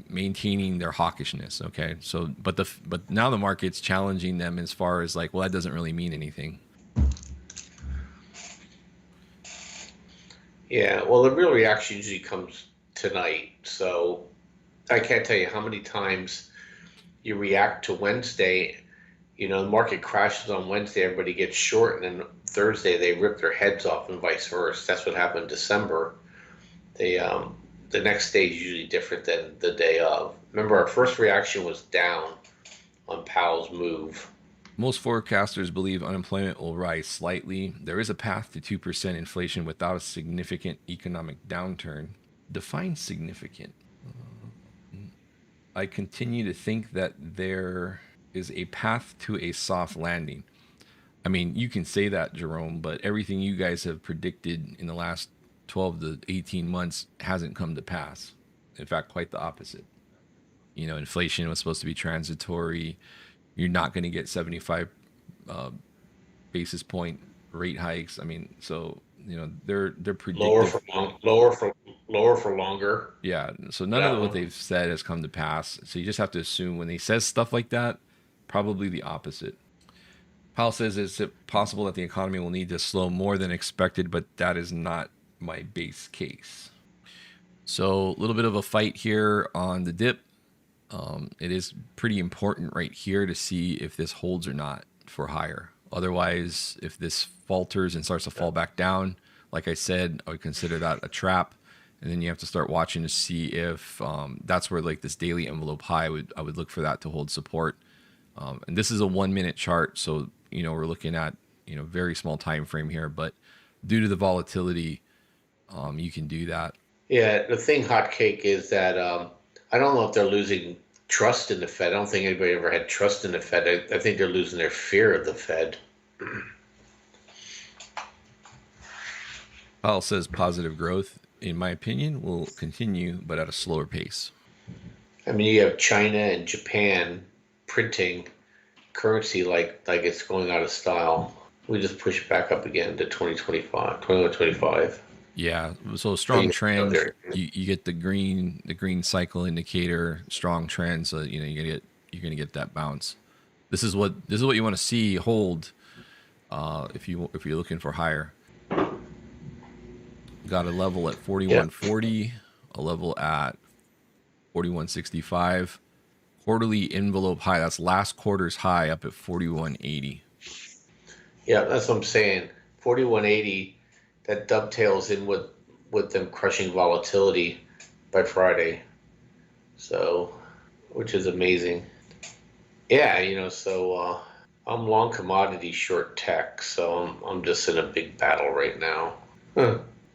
maintaining their hawkishness. Okay, so but now the market's challenging them as far as like, well, that doesn't really mean anything. Yeah, well, the real reaction usually comes tonight. So I can't tell you how many times you react to Wednesday. The market crashes on Wednesday, everybody gets short, and then Thursday they rip their heads off, and vice versa. That's what happened in December. The next day is usually different than the day of. Remember, our first reaction was down on Powell's move. Most forecasters believe unemployment will rise slightly. There is a path to 2% inflation without a significant economic downturn. Define significant. I continue to think that there is a path to a soft landing. I mean, you can say that, Jerome, but everything you guys have predicted in the last 12 to 18 months hasn't come to pass. In fact, quite the opposite. Inflation was supposed to be transitory. You're not going to get 75 basis point rate hikes. I mean, so they're predictive. Lower for longer. Yeah. So none of what they've said has come to pass. So you just have to assume when he says stuff like that, probably the opposite. Powell says it's possible that the economy will need to slow more than expected, but that is not my base case. So a little bit of a fight here on the dip. It is pretty important right here to see if this holds or not for higher. Otherwise, if this falters and starts to fall back down, like I said, I would consider that a trap. And then you have to start watching to see if that's where, like, this daily envelope high, I would look for that to hold support. And this is a 1 minute chart, so we're looking at very small time frame here, but due to the volatility, you can do that. Yeah, the thing, hot cake, is that I don't know if they're losing trust in the Fed. I don't think anybody ever had trust in the Fed. I think they're losing their fear of the Fed. Powell says positive growth, in my opinion, will continue, but at a slower pace. I mean, you have China and Japan printing currency like it's going out of style. We just push back up again to 2125. Yeah, so strong trend. You get the green cycle indicator, strong trend. So you're gonna get that bounce. This is what you want to see hold. If you're looking for higher. Got a level at 41.40, a level at 41.65. Quarterly envelope high. That's last quarter's high up at 41.80. Yeah, that's what I'm saying. 41.80. That dovetails in with them crushing volatility by Friday. So, which is amazing. Yeah, so I'm long commodity, short tech. So I'm just in a big battle right now.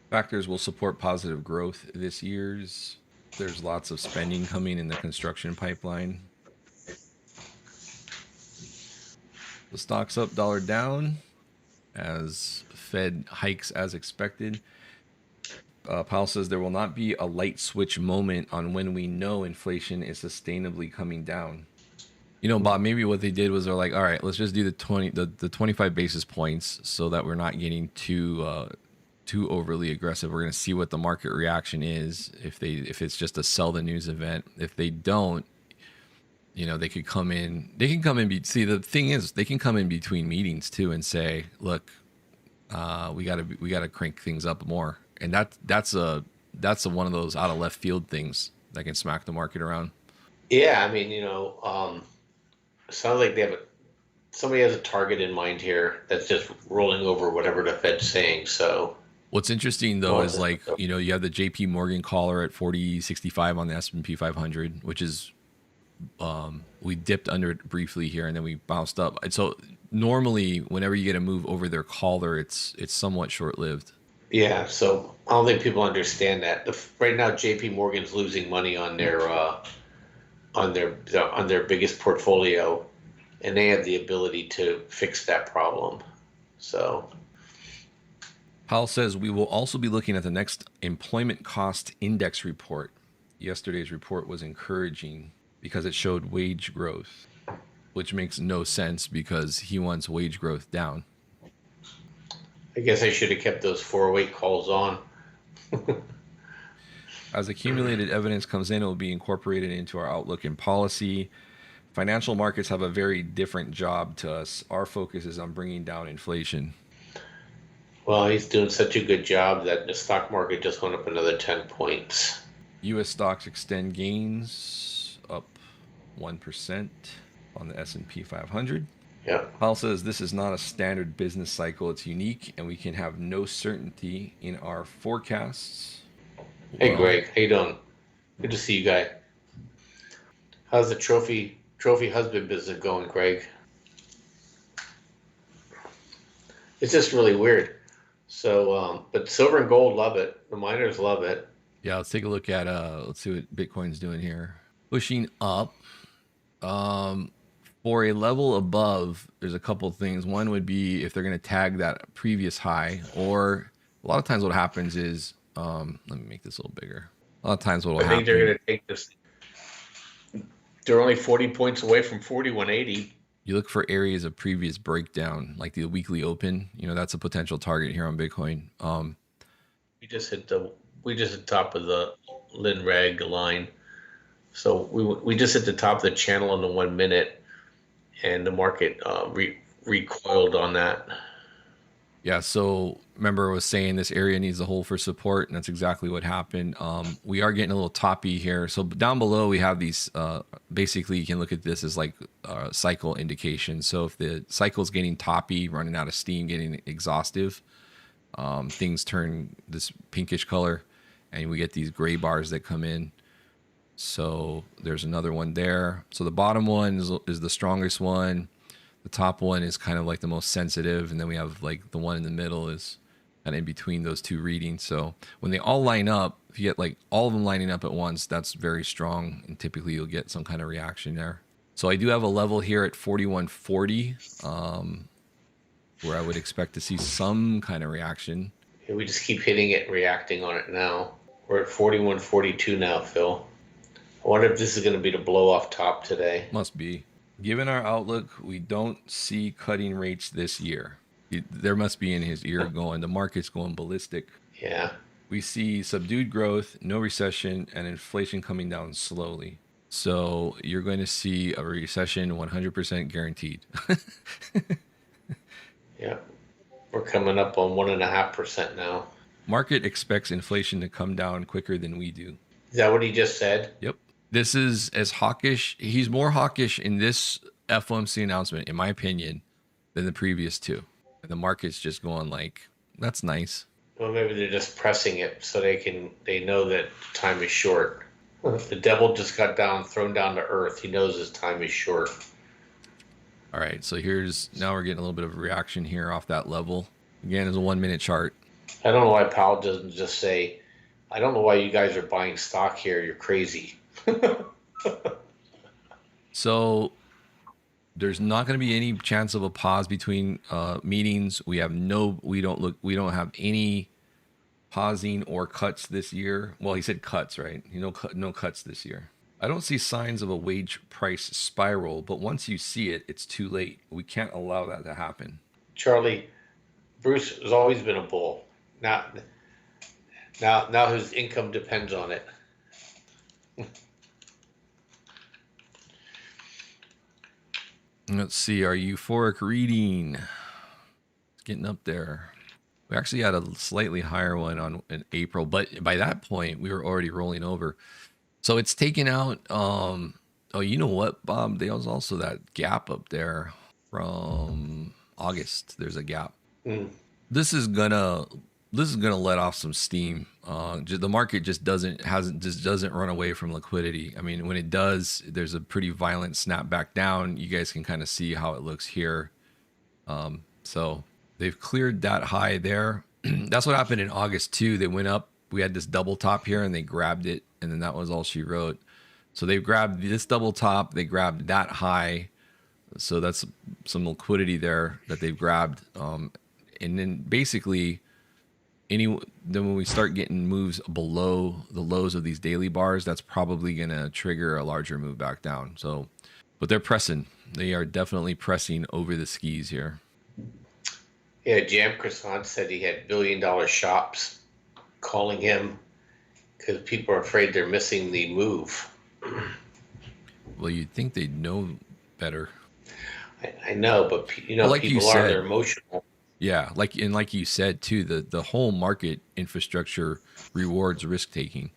Factors will support positive growth this year's. There's lots of spending coming in the construction pipeline. The stock's up, dollar down, as Fed hikes as expected. Powell says there will not be a light switch moment on when we know inflation is sustainably coming down. Bob, maybe what they did was they're like, all right, let's just do the 25 basis points so that we're not getting too too overly aggressive. We're going to see what the market reaction is. If it's just a sell the news event. If they don't, they could come in. They can come in. See, the thing is, they can come in between meetings too and say, "Look, we gotta crank things up more." And that's one of those out of left field things that can smack the market around. Yeah, I mean, it sounds like somebody has a target in mind here that's just rolling over whatever the Fed's saying. So what's interesting though is like, you have the JP Morgan caller at 40.65 on the S&P 500, which is we dipped under it briefly here and then we bounced up. And so normally whenever you get a move over their caller, it's somewhat short-lived. Yeah, so I don't think people understand that. Right now, JP Morgan's losing money on their biggest portfolio, and they have the ability to fix that problem. So Powell says we will also be looking at the next employment cost index report. Yesterday's report was encouraging because it showed wage growth, which makes no sense because he wants wage growth down. I guess I should have kept those 408 calls on. As accumulated evidence comes in, it will be incorporated into our outlook and policy. Financial markets have a very different job to us. Our focus is on bringing down inflation. Well, he's doing such a good job that the stock market just went up another 10 points. U.S. stocks extend gains up 1% on the S&P 500. Yeah. Powell says this is not a standard business cycle. It's unique, and we can have no certainty in our forecasts. Hey, Greg. How you doing? Good to see you, guy. How's the trophy husband business going, Greg? It's just really weird. So, but silver and gold love it. The miners love it. Yeah, let's take a look at let's see what Bitcoin's doing here. Pushing up. For a level above, there's a couple of things. One would be if they're going to tag that previous high, or a lot of times what happens is, let me make this a little bigger. A lot of times what will happen. I think they're going to take this. They're only 40 points away from 4180. You look for areas of previous breakdown, like the weekly open. That's a potential target here on Bitcoin. We just hit top of the Lin Reg line. So we just hit the top of the channel in the 1 minute. And the market recoiled on that. Yeah, so remember I was saying this area needs a hold for support, and that's exactly what happened. We are getting a little toppy here. So down below we have these, basically you can look at this as like cycle indication. So if the cycle is getting toppy, running out of steam, getting exhaustive, things turn this pinkish color, and we get these gray bars that come in. So there's another one there. So the bottom one is the strongest one. The top one is kind of like the most sensitive. And then we have like the one in the middle is kind of in between those two readings. So when they all line up, if you get like all of them lining up at once, that's very strong. And typically you'll get some kind of reaction there. So I do have a level here at 4140, where I would expect to see some kind of reaction. Yeah, we just keep hitting it and reacting on it now. We're at 4142 now, Phil. I wonder if this is going to be the blow off top today. Must be. Given our outlook, we don't see cutting rates this year. There must be in his ear going, the market's going ballistic. Yeah. We see subdued growth, no recession, and inflation coming down slowly. So you're going to see a recession 100% guaranteed. Yeah. We're coming up on 1.5% now. Market expects inflation to come down quicker than we do. Is that what he just said? Yep. This is as hawkish. He's more hawkish in this FOMC announcement, in my opinion, than the previous two. And the market's just going like, that's nice. Well, maybe they're just pressing it so they know that time is short. If the devil just got thrown down to earth, he knows his time is short. All right, so now we're getting a little bit of a reaction here off that level. Again, it's a 1 minute chart. I don't know why Powell doesn't just say, I don't know why you guys are buying stock here. You're crazy. So there's not going to be any chance of a pause between meetings. We don't have any pausing or cuts this year. Well, he said cuts, right? No cuts this year. I don't see signs of a wage price spiral, but once you see it, it's too late. We can't allow that to happen. Charlie, Bruce has always been a bull. Now, now his income depends on it. Let's see, our euphoric reading. It's getting up there. We actually had a slightly higher one in April, but by that point we were already rolling over. So it's taken out. Oh, you know what, Bob? There was also that gap up there from August. There's a gap. Mm. This is gonna let off some steam. The market just doesn't run away from liquidity. I mean, when it does, there's a pretty violent snap back down. You guys can kind of see how it looks here. So they've cleared that high there. That's what happened in August too. They went up. We had this double top here, and they grabbed it, and then that was all she wrote. So they grabbed this double top. They grabbed that high. So that's some liquidity there that they've grabbed. And then basically, then when we start getting moves below the lows of these daily bars, that's probably going to trigger a larger move back down. So, but they're pressing. They are definitely pressing over the skis here. Yeah, Jam Croissant said he had billion-dollar shops calling him because people are afraid they're missing the move. Well, you'd think they'd know better. I know, but like people they're emotional. Yeah, like you said too, the whole market infrastructure rewards risk taking.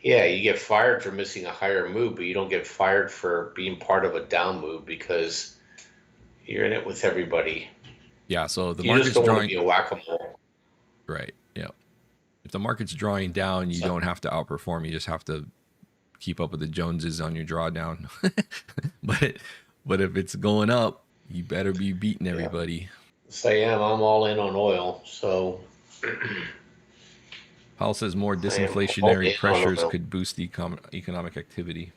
Yeah, you get fired for missing a higher move, but you don't get fired for being part of a down move because you're in it with everybody. Yeah, so the you market's just don't drawing. Want to be a whack-a-mole. Right. Yeah. If the market's drawing down, you don't have to outperform. You just have to keep up with the Joneses on your drawdown. but if it's going up, you better be beating everybody. Yeah. Yes, I am. I'm all in on oil. So Powell says more disinflationary pressures could boost the economic activity.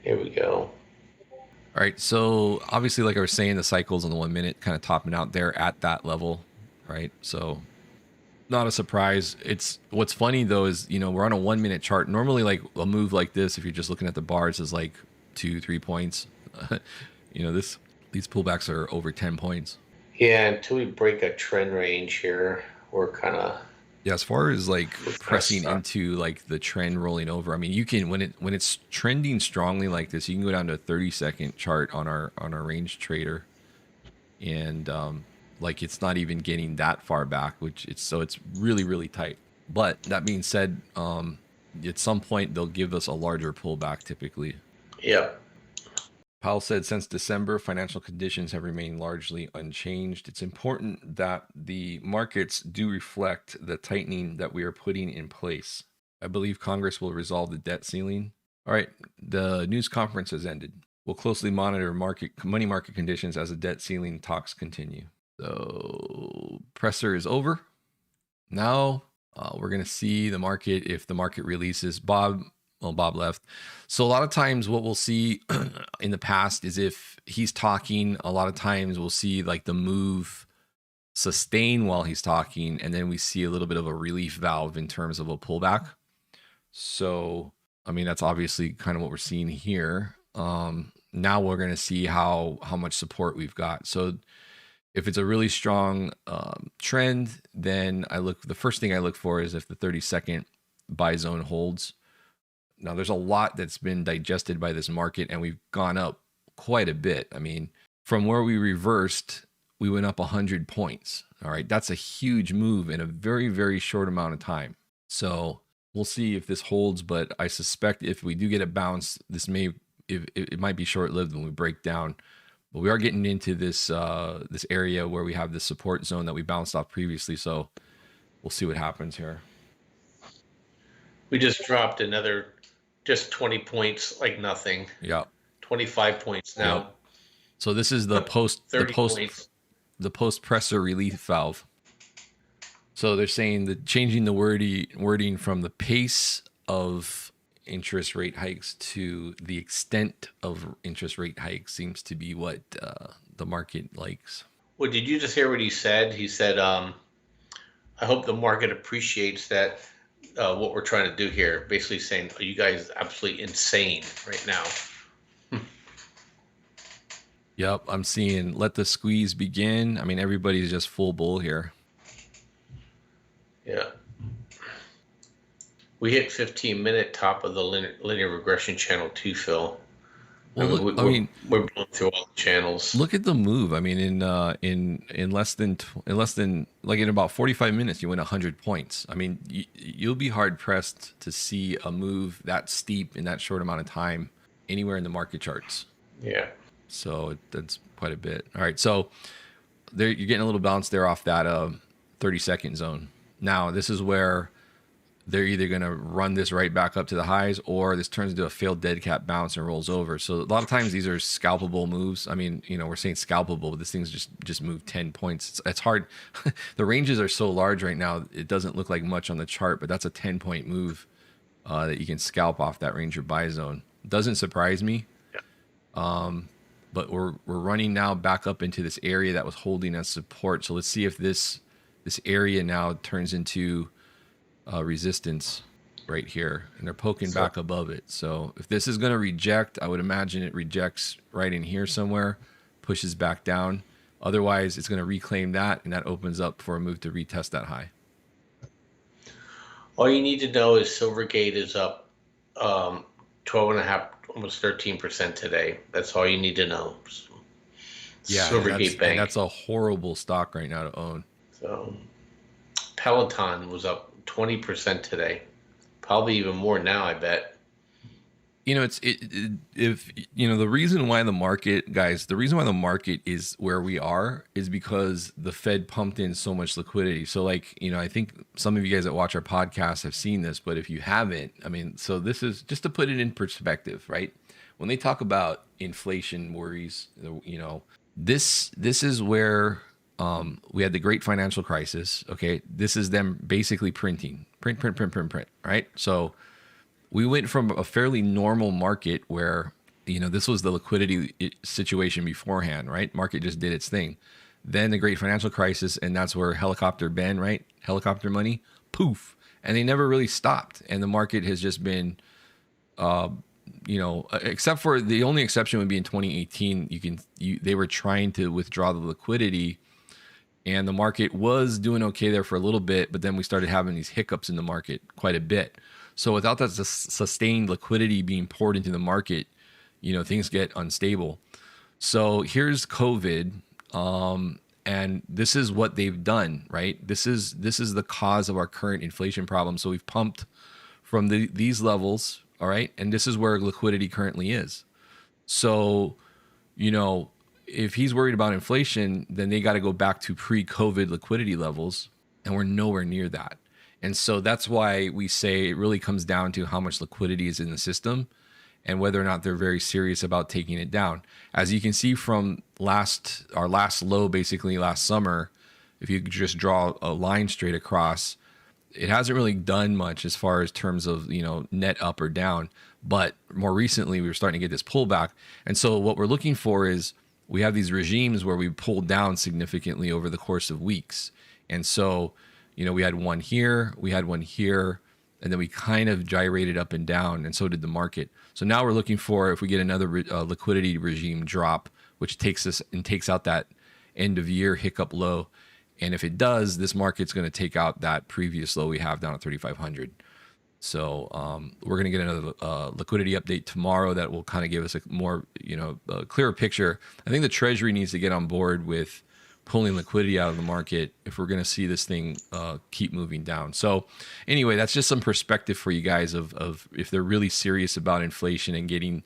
Here we go. All right. So obviously, like I was saying, the cycles on the 1 minute kind of topping out there at that level, right? So not a surprise. It's what's funny though is we're on a 1 minute chart. Normally, like a move like this, if you're just looking at the bars, is like 2-3 points. These pullbacks are over 10 points. Yeah, until we break a trend range here, we're kind of. Yeah, as far as like pressing into like the trend rolling over, I mean, you can when it's trending strongly like this, you can go down to a 30-second chart on our range trader, and like it's not even getting that far back, it's really, really tight. But that being said, at some point they'll give us a larger pullback typically. Yep. Powell said since December, financial conditions have remained largely unchanged. It's important that the markets do reflect the tightening that we are putting in place. I believe Congress will resolve the debt ceiling. All right, the news conference has ended. We'll closely monitor money market conditions as the debt ceiling talks continue. So presser is over. Now we're going to see the market if the market releases. Bob left. So a lot of times what we'll see in the past is if he's talking, a lot of times we'll see like the move sustain while he's talking, and then we see a little bit of a relief valve in terms of a pullback. So, I mean, that's obviously kind of what we're seeing here. Now we're going to see how much support we've got. So if it's a really strong trend, then the first thing I look for is if the 30-second buy zone holds. Now, there's a lot that's been digested by this market, and we've gone up quite a bit. I mean, from where we reversed, we went up 100 points. All right, that's a huge move in a very, very short amount of time. So we'll see if this holds, but I suspect if we do get a bounce, it might be short-lived when we break down. But we are getting into this area where we have the support zone that we bounced off previously. So we'll see what happens here. We just dropped another. Just 20 points, like nothing. Yeah. 25 points now. Yep. So this is the post presser relief valve. So they're saying that changing the wording from the pace of interest rate hikes to the extent of interest rate hikes seems to be what the market likes. Well, did you just hear what he said? He said, I hope the market appreciates that. What we're trying to do here, basically saying, you guys absolutely insane right now. Yep, I'm seeing let the squeeze begin. I mean, everybody's just full bull here. Yeah. We hit 15-minute top of the linear regression channel too, Phil. I Well, mean, look, I mean, we're blowing through all the channels. look at the move. I mean, in less than like in about 45 minutes, you win 100 points. I mean, you'll be hard pressed to see a move that steep in that short amount of time anywhere in the market charts. Yeah. So that's quite a bit. All right, so there you're getting a little bounce there off that 30-second zone. Now this is where they're either going to run this right back up to the highs, or this turns into a failed dead cat bounce and rolls over. So a lot of times these are scalpable moves. I mean, we're saying scalpable, but this thing's just moved 10 points. It's hard. The ranges are so large right now, it doesn't look like much on the chart, but that's a 10-point move that you can scalp off that range or buy zone. Doesn't surprise me. But we're running now back up into this area that was holding us support. So let's see if this area now turns into resistance right here, and they're poking back above it. So if this is going to reject, I would imagine it rejects right in here somewhere, pushes back down. Otherwise, it's going to reclaim that, and that opens up for a move to retest that high. All you need to know is Silvergate is up 12.5, almost 13% today. That's all you need to know. Yeah, Silvergate Bank. That's a horrible stock right now to own. So Peloton was up 20% today. Probably even more now, I bet. The reason why the market, guys, the reason why the market is where we are is because the Fed pumped in so much liquidity. So I think some of you guys that watch our podcast have seen this, but if you haven't, I mean, so this is just to put it in perspective, right? When they talk about inflation worries, this is where we had the great financial crisis. Okay. This is them basically print, right? So we went from a fairly normal market where, this was the liquidity situation beforehand, right? Market just did its thing. Then the great financial crisis, and that's where helicopter Ben, right? Helicopter money, poof. And they never really stopped. And the market has just been, except for the only exception would be in 2018, they were trying to withdraw the liquidity, and the market was doing okay there for a little bit, but then we started having these hiccups in the market quite a bit. So without that sustained liquidity being poured into the market, things get unstable. So here's COVID, and this is what they've done, right? This is the cause of our current inflation problem. So we've pumped from these levels, all right? And this is where liquidity currently is. So, if he's worried about inflation, then they got to go back to pre-COVID liquidity levels, and we're nowhere near that. And so that's why we say it really comes down to how much liquidity is in the system and whether or not they're very serious about taking it down. As you can see from our last low, basically last summer, if you just draw a line straight across, it hasn't really done much as far as terms of, net up or down. But more recently, we were starting to get this pullback. And so what we're looking for is we have these regimes where we pulled down significantly over the course of weeks. And so, we had one here, we had one here, and then we kind of gyrated up and down, and so did the market. So now we're looking for, if we get another liquidity regime drop, which takes out that end of year hiccup low. And if it does, this market's going to take out that previous low we have down at 3,500. So we're going to get another liquidity update tomorrow that will kind of give us a more, a clearer picture. I think the Treasury needs to get on board with pulling liquidity out of the market if we're going to see this thing keep moving down. So anyway, that's just some perspective for you guys of if they're really serious about inflation and getting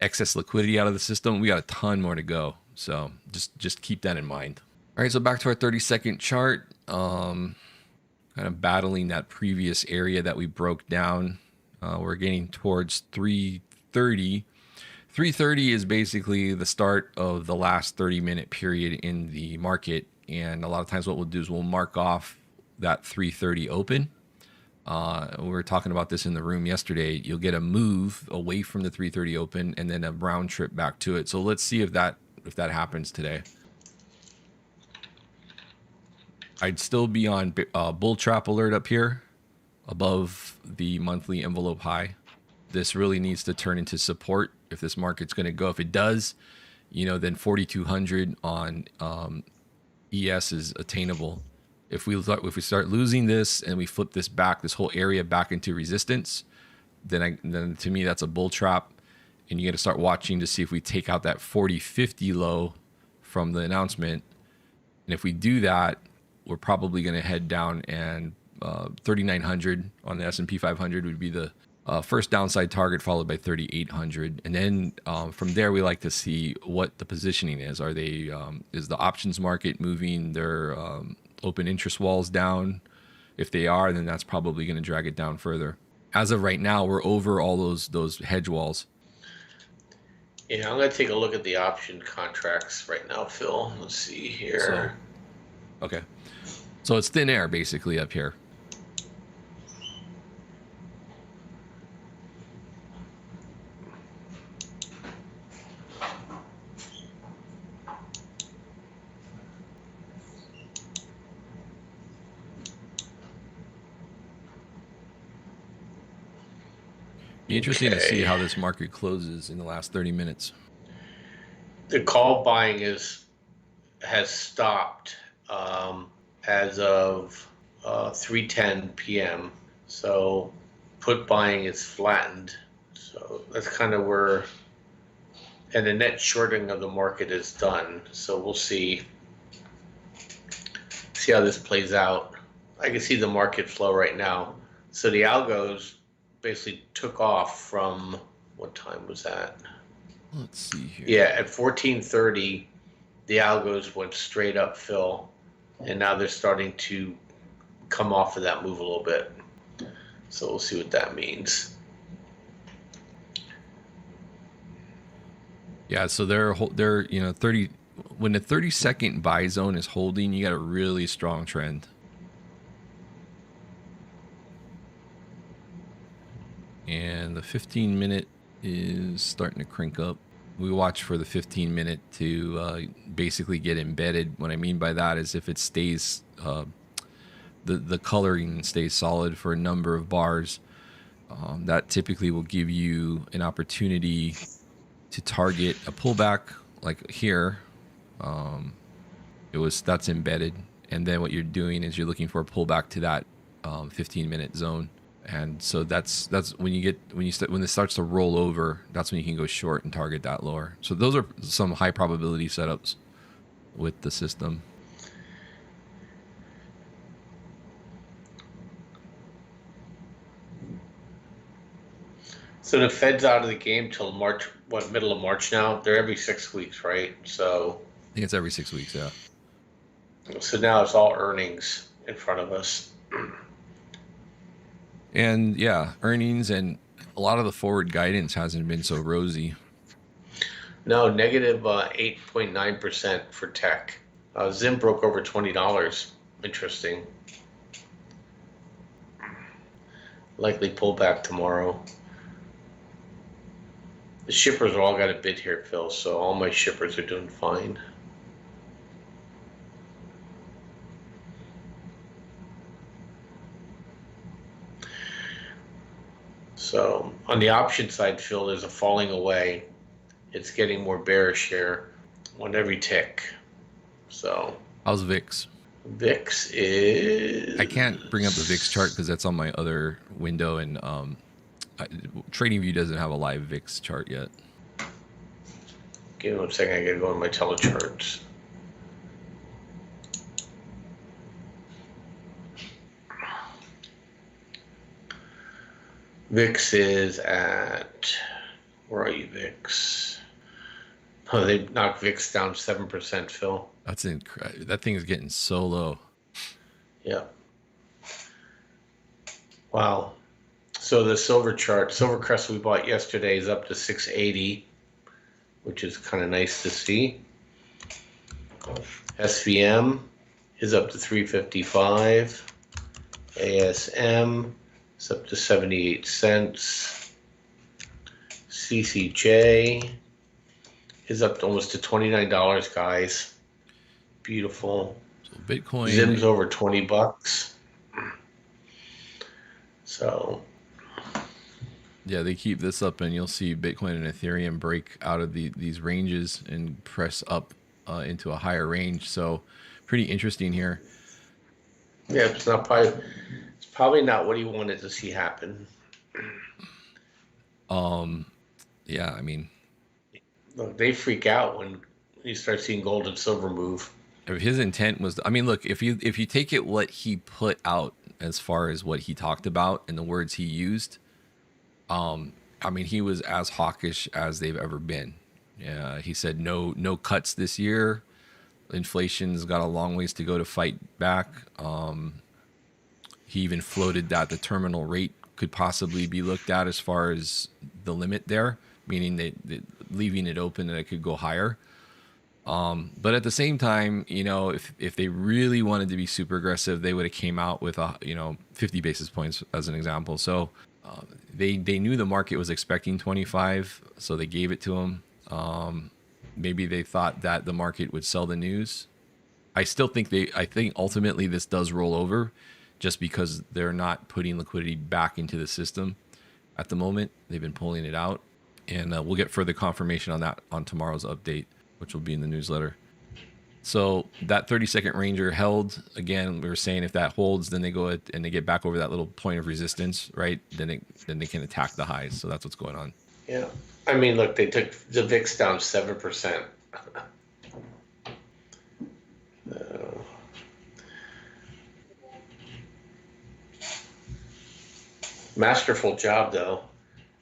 excess liquidity out of the system. We got a ton more to go. So just keep that in mind. All right, so back to our 30-second chart. Kind of battling that previous area that we broke down. We're getting towards 330. 330 is basically the start of the last 30-minute period in the market. And a lot of times what we'll do is we'll mark off that 330 open. We were talking about this in the room yesterday. You'll get a move away from the 330 open and then a round trip back to it. So let's see if that happens today. I'd still be on bull trap alert up here above the monthly envelope high. This really needs to turn into support if this market's going to go. If it does, then 4,200 on ES is attainable. If we start losing this and we flip this whole area back into resistance, then to me that's a bull trap, and you got to start watching to see if we take out that 4050 low from the announcement. And if we do that, we're probably going to head down, and 3,900 on the S&P 500 would be the first downside target, followed by 3,800, and then from there we like to see what the positioning is. Are they is the options market moving their open interest walls down? If they are, then that's probably going to drag it down further. As of right now, we're over all those hedge walls. Yeah, I'm going to take a look at the option contracts right now, Phil. Let's see here. Okay. So it's thin air basically up here. Be interesting to see how this market closes in the last 30 minutes. The call buying has stopped as of 3:10 p.m. So put buying is flattened. So that's kind of where, and the net shorting of the market is done. So we'll see how this plays out. I can see the market flow right now. So the algos basically took off from, what time was that? Let's see here. Yeah, at 14:30, the algos went straight up, Phil, and now they're starting to come off of that move a little bit. So we'll see what that means. Yeah, so they're 30. When the 30-second buy zone is holding, you got a really strong trend. And the 15-minute is starting to crank up. We watch for the 15-minute to basically get embedded. What I mean by that is if it stays, the coloring stays solid for a number of bars, that typically will give you an opportunity to target a pullback like here. That's embedded, and then what you're doing is you're looking for a pullback to that 15-minute zone. And so that's when this starts to roll over, that's when you can go short and target that lower. So those are some high probability setups with the system. So the Fed's out of the game till March, middle of March now? They're every 6 weeks, right? So I think it's every 6 weeks, yeah. So now it's all earnings in front of us. And yeah, earnings, and a lot of the forward guidance hasn't been so rosy. No, negative 8.9% for tech. Zim broke over $20. Interesting. Likely pull back tomorrow. The shippers all got a bid here, Phil, so all my shippers are doing fine. So on the option side, Phil, there's a falling away. It's getting more bearish here on every tick. So how's VIX? VIX is... I can't bring up the VIX chart because that's on my other window, and TradingView doesn't have a live VIX chart yet. Give me 1 second, I gotta go on my telecharts. VIX is at, where are you, VIX? Oh, they knocked VIX down 7%, Phil. That's incredible. That thing is getting so low. Yeah. Wow. So the silver chart, Silvercrest we bought yesterday is up to 680, which is kind of nice to see. SVM is up to 355. ASM is up to 78 cents. CCJ is up to almost to $29, guys. Beautiful. So Bitcoin. Zim's over $20. So Yeah, they keep this up, and you'll see Bitcoin and Ethereum break out of these ranges and press up into a higher range. So, pretty interesting here. Yeah, it's probably not what he wanted to see happen. Yeah, I mean, Look, they freak out when you start seeing gold and silver move. if his intent was, I mean, look, if you take it what he put out as far as what he talked about and the words he used, I mean, he was as hawkish as they've ever been. Yeah, he said no cuts this year. Inflation's got a long ways to go to fight back. He even floated that the terminal rate could possibly be looked at as far as the limit there, meaning that leaving it open that it could go higher. But at the same time, if they really wanted to be super aggressive, they would have came out with 50 basis points as an example. So they knew the market was expecting 25, so they gave it to them. Maybe they thought that the market would sell the news. I think ultimately this does roll over, just because they're not putting liquidity back into the system at the moment. They've been pulling it out, and we'll get further confirmation on that on tomorrow's update, which will be in the newsletter. So that 30-second ranger held again. We were saying if that holds, then they go ahead and they get back over that little point of resistance, right? Then they can attack the highs. So that's what's going on. Yeah, I mean, look, they took the VIX down 7%. Masterful job, though.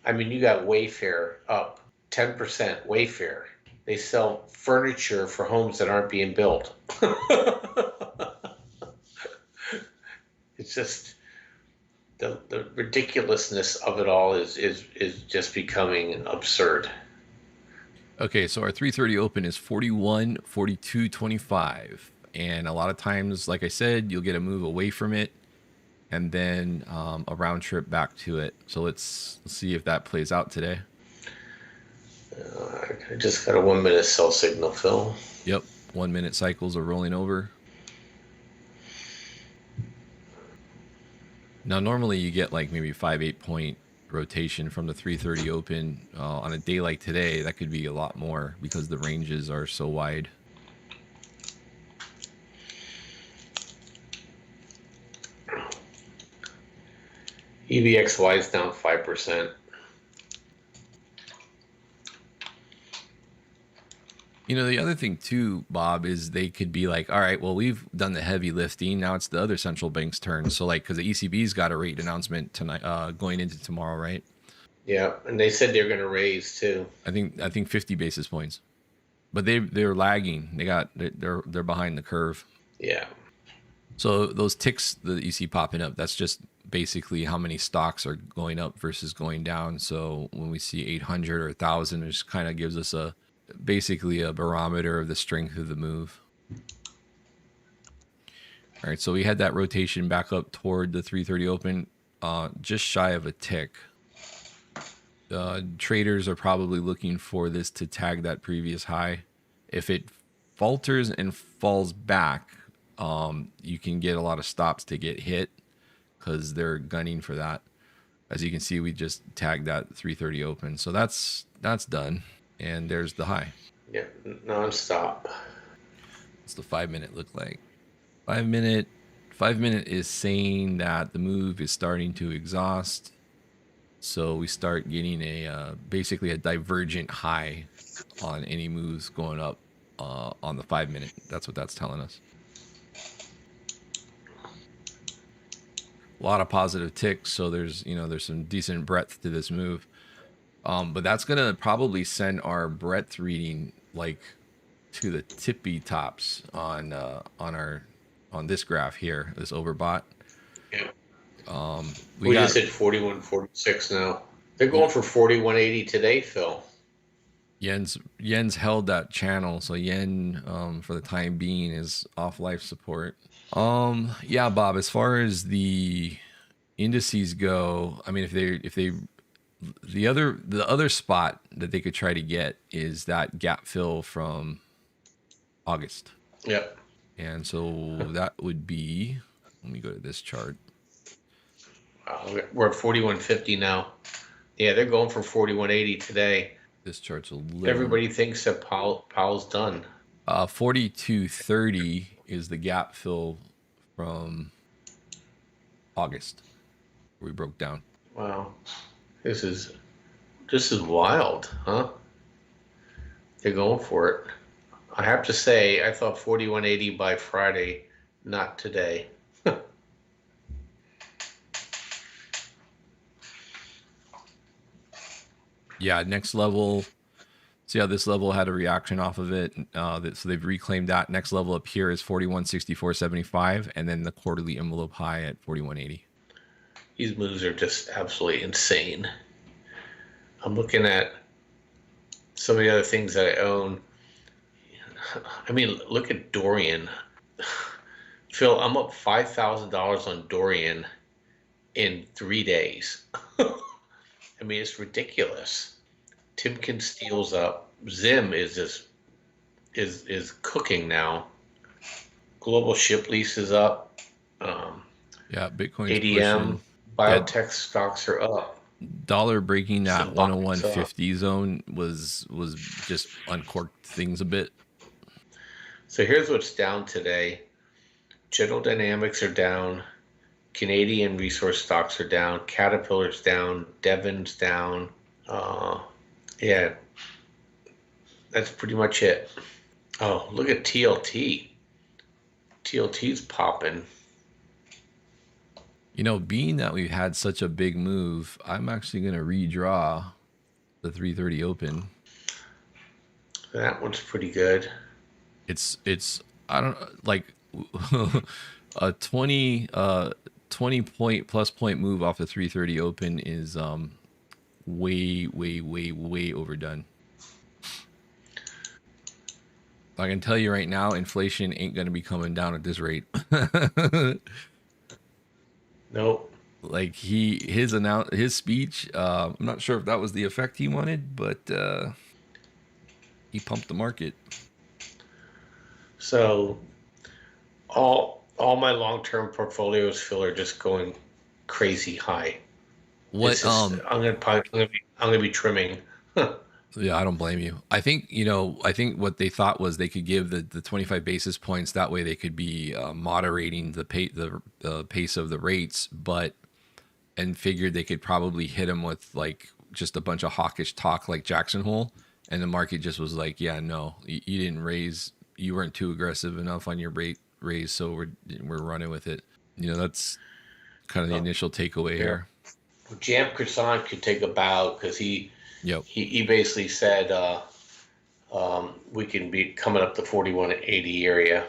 I mean, you got Wayfair up 10%. Wayfair. They sell furniture for homes that aren't being built. It's just the ridiculousness of it all is just becoming absurd. Okay, so our 330 open is 41, 42, 25. And a lot of times, like I said, you'll get a move away from it and then a round trip back to it. So let's see if that plays out today. I just got a 1 minute sell signal, Phil. Yep, 1 minute cycles are rolling over. Now, normally you get like maybe 5-8 point rotation from the 330 open. On a day like today, that could be a lot more because the ranges are so wide. EVXY is down 5%. The other thing too, Bob, is they could be like, all right, well, we've done the heavy lifting. Now it's the other central bank's turn. So like, because the ECB's got a rate announcement tonight, going into tomorrow, right? Yeah, and they said they're going to raise too. I think 50 basis points, but they're lagging. They're behind the curve. Yeah. So those ticks that you see popping up, that's just basically how many stocks are going up versus going down. So when we see 800 or 1,000, it just kind of gives us basically a barometer of the strength of the move. All right, so we had that rotation back up toward the 330 open, just shy of a tick. Traders are probably looking for this to tag that previous high. If it falters and falls back, you can get a lot of stops to get hit because they're gunning for that. As you can see, we just tagged that 330 open. So that's done. And there's the high. Yeah, non-stop. What's the 5 minute look like? 5 minute is saying that the move is starting to exhaust. So we start getting basically a divergent high on any moves going up on the 5 minute. That's what that's telling us. A lot of positive ticks, so there's some decent breadth to this move. But that's gonna probably send our breadth reading like to the tippy tops on this graph here, this overbought. Yeah. We just hit 41.46 now. They're going for 41.80 today, Phil. Yen's held that channel, so yen for the time being is off life support. Yeah, Bob, as far as the indices go, I mean, the other spot that they could try to get is that gap fill from August. Yep. And so that would be, let me go to this chart. We're at 41.50 now. Yeah, they're going for 41.80 today. This chart's a little. Everybody thinks that Powell's done. 42.30 is the gap fill from August. We broke down. Wow, this is wild, huh? They're going for it. I have to say, I thought 41.80 by Friday, not today. Yeah, next level. See how this level had a reaction off of it. So they've reclaimed that. Next level up here is 41.6475, and then the quarterly envelope high at 41.80. These moves are just absolutely insane. I'm looking at some of the other things that I own. I mean, look at Dorian. Phil, I'm up $5,000 on Dorian in 3 days. I mean, it's ridiculous. Timken Steel's up. Zim is just is cooking now. Global Ship Lease is up. Yeah, Bitcoin's ADM, pushing. biotech stocks are up. Dollar breaking that Symbolics 101.50 zone was just uncorked things a bit. So here's what's down today. General Dynamics are down. Canadian resource stocks are down. Caterpillar's down. Devon's down. Yeah, that's pretty much it. Oh, look at TLT. TLT's popping. You know, being that we've had such a big move, I'm actually going to redraw the 330 open. That one's pretty good. It's I don't like a 20 point plus point move off the 330 open is way overdone. I can tell you right now, inflation ain't going to be coming down at this rate. Nope. Like his speech, I'm not sure if that was the effect he wanted, but he pumped the market. So all my long-term portfolios, Phil, are just going crazy high. What I'm gonna be trimming. Yeah, I don't blame you. I think what they thought was they could give the 25 basis points, that way they could be moderating the pace of the rates, and figured they could probably hit them with like just a bunch of hawkish talk like Jackson Hole, and the market just was like, yeah, no, you didn't raise, you weren't too aggressive enough on your rate raise, so we're running with it. That's kind of the initial takeaway here. Jam Croissant could take a bow because he Yep. He basically said we can be coming up the 41.80 area,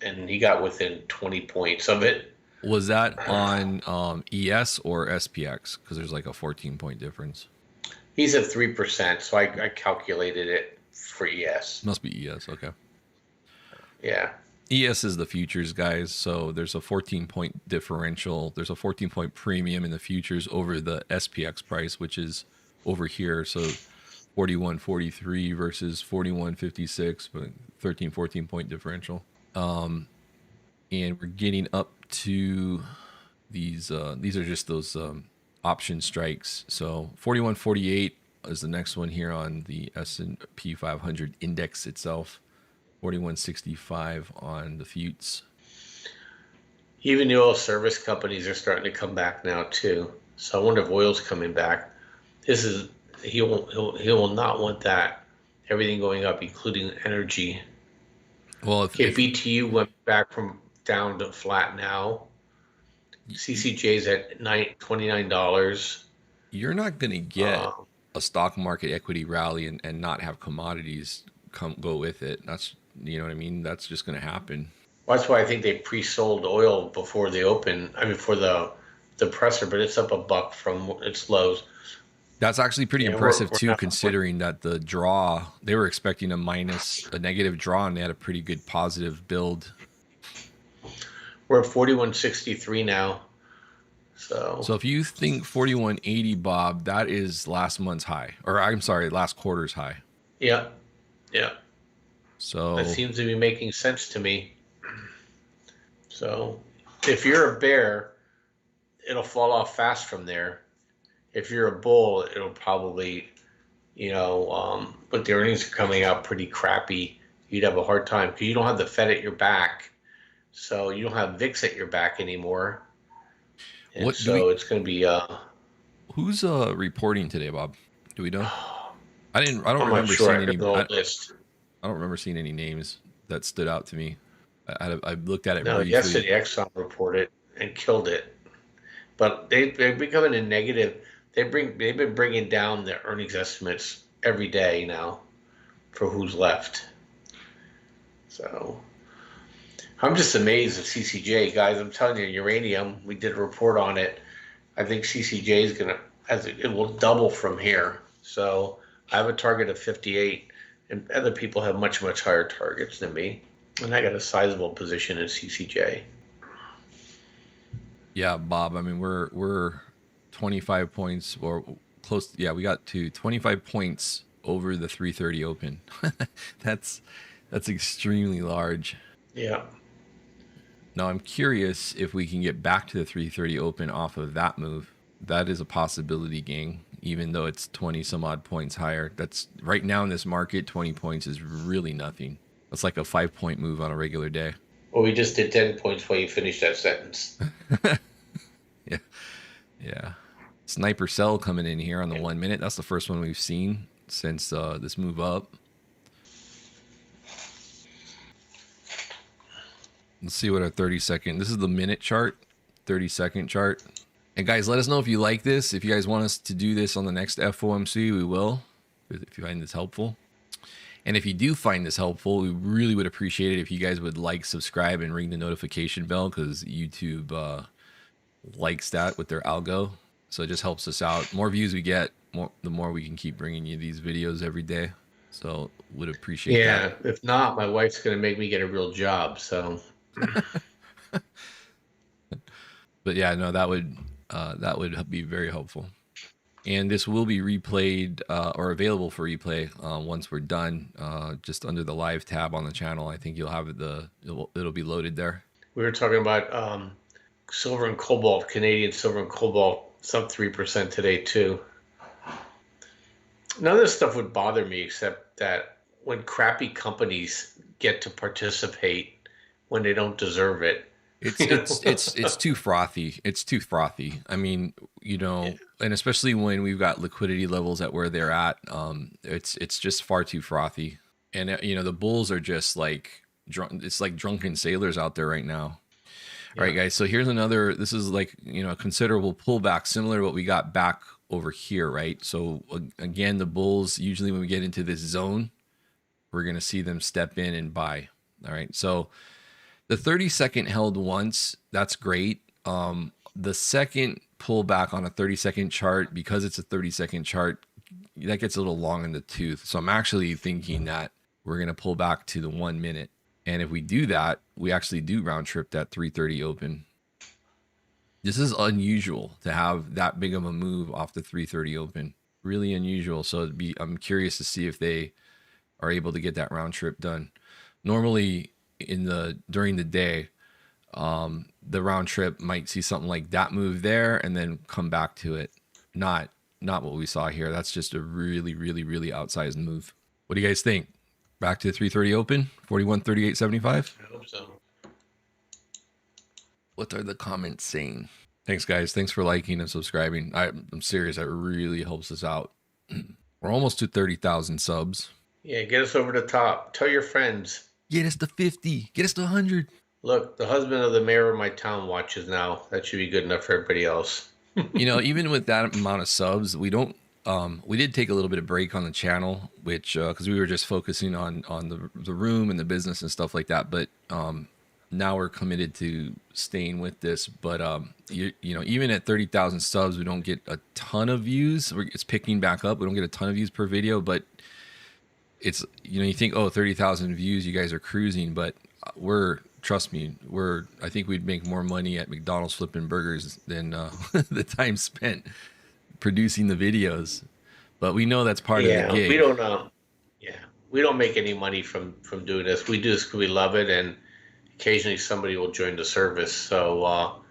and he got within 20 points of it. Was that on ES or SPX? Because there's like a 14-point difference. He's at 3%, so I calculated it for ES. Must be ES, okay. Yeah. ES is the futures, guys. So there's a 14-point differential. There's a 14-point premium in the futures over the SPX price, which is over here. So 41.43 versus 41.56, but 14 point differential. And we're getting up to these are just those option strikes. So 41.48 is the next one here on the S&P 500 index itself. 41.65 on the futes. Even the oil service companies are starting to come back now too. So I wonder if oil's coming back. He will not want that. Everything going up, including energy. Well, if BTU went back from down to flat now. CCJ's at $29. You're not going to get a stock market equity rally and not have commodities go with it. That's, you know what I mean? That's just going to happen. Well, that's why I think they pre-sold oil before they open. I mean, for the presser, but it's up $1 from its lows. That's actually pretty impressive too, considering that the draw, they were expecting a negative draw, and they had a pretty good positive build. We're at 41.63 now. So if you think 41.80, Bob, that is last month's high, or I'm sorry, last quarter's high. Yeah. So that seems to be making sense to me. So if you're a bear, it'll fall off fast from there. if you're a bull, it'll probably, but the earnings are coming out pretty crappy. You'd have a hard time because you don't have the Fed at your back, so you don't have VIX at your back anymore, and What do we? so it's going to be. Who's reporting today, Bob? Do we know? I didn't. I don't I'm not remember sure. seeing I any. got the whole list. I don't remember seeing any names that stood out to me. I looked at it No, briefly. yesterday Exxon reported and killed it, but they're becoming a negative. They've been bringing down their earnings estimates every day now for who's left. So I'm just amazed at CCJ, guys. I'm telling you, uranium. We did a report on it. I think CCJ is gonna, it will double from here. So I have a target of 58, and other people have much higher targets than me, and I got a sizable position in CCJ. Yeah, Bob. I mean, we're 25 points or close. Yeah, we got to 25 points over the 330 open. that's extremely large. Yeah. Now I'm curious if we can get back to the 330 open off of that move. That is a possibility, gang. Even though it's 20 some odd points higher, that's right now in this market. 20 points is really nothing. That's like a 5-point move on a regular day. Well, we just did 10 points while you finished that sentence. Yeah. Yeah. Sniper cell coming in here on the 1 minute. That's the first one we've seen since this move up. Let's see what our 30-second. This is the minute chart, 30-second chart. And guys, let us know if you like this. If you guys want us to do this on the next FOMC, we will, if you find this helpful. And if you do find this helpful, we really would appreciate it if you guys would like, subscribe, and ring the notification bell, because YouTube likes that with their algo. So it just helps us out. More views we get, the more we can keep bringing you these videos every day. So would appreciate that. Yeah, if not, my wife's going to make me get a real job. So, but yeah, no, that would be very helpful. And this will be replayed or available for replay once we're done. Just under the live tab on the channel, I think you'll have it'll be loaded there. We were talking about silver and cobalt, Canadian silver and cobalt, sub 3% today too. None of this stuff would bother me except that when crappy companies get to participate when they don't deserve it. It's too frothy. It's too frothy. I mean, and especially when we've got liquidity levels at where they're at, it's just far too frothy. And the bulls are just like it's like drunken sailors out there right now. Yeah. All right, guys. So here's another. This is like a considerable pullback, similar to what we got back over here, right? So again, the bulls usually when we get into this zone, we're gonna see them step in and buy. All right, so. The 30-second held once, that's great. The second pullback on a 30-second chart, because it's a 30-second chart, that gets a little long in the tooth. So I'm actually thinking that we're going to pull back to the 1 minute. And if we do that, we actually do round trip that 330 open. This is unusual to have that big of a move off the 330 open. Really unusual. So I'm curious to see if they are able to get that round trip done. Normally, during the day, the round trip might see something like that move there and then come back to it. Not what we saw here. That's just a really outsized move. What do you guys think? Back to the 330 open, 41.3875. I hope so. What are the comments saying? Thanks, guys. Thanks for liking and subscribing. I'm serious. That really helps us out. We're almost to 30,000 subs. Yeah, get us over the top. Tell your friends. Get us to 50. Get us to 100. Look, the husband of the mayor of my town watches now. That should be good enough for everybody else. Even with that amount of subs, we did take a little bit of break on the channel, which because we were just focusing on the room and the business and stuff like that. But now we're committed to staying with this. But even at 30,000 subs, we don't get a ton of views. It's picking back up. We don't get a ton of views per video, but it's you think, oh, 30,000 views, you guys are cruising, but trust me, I think we'd make more money at McDonald's flipping burgers than the time spent producing the videos. But we know that's part of the gig. We don't know. Yeah, we don't make any money from doing this. We do this because we love it, and occasionally somebody will join the service. So,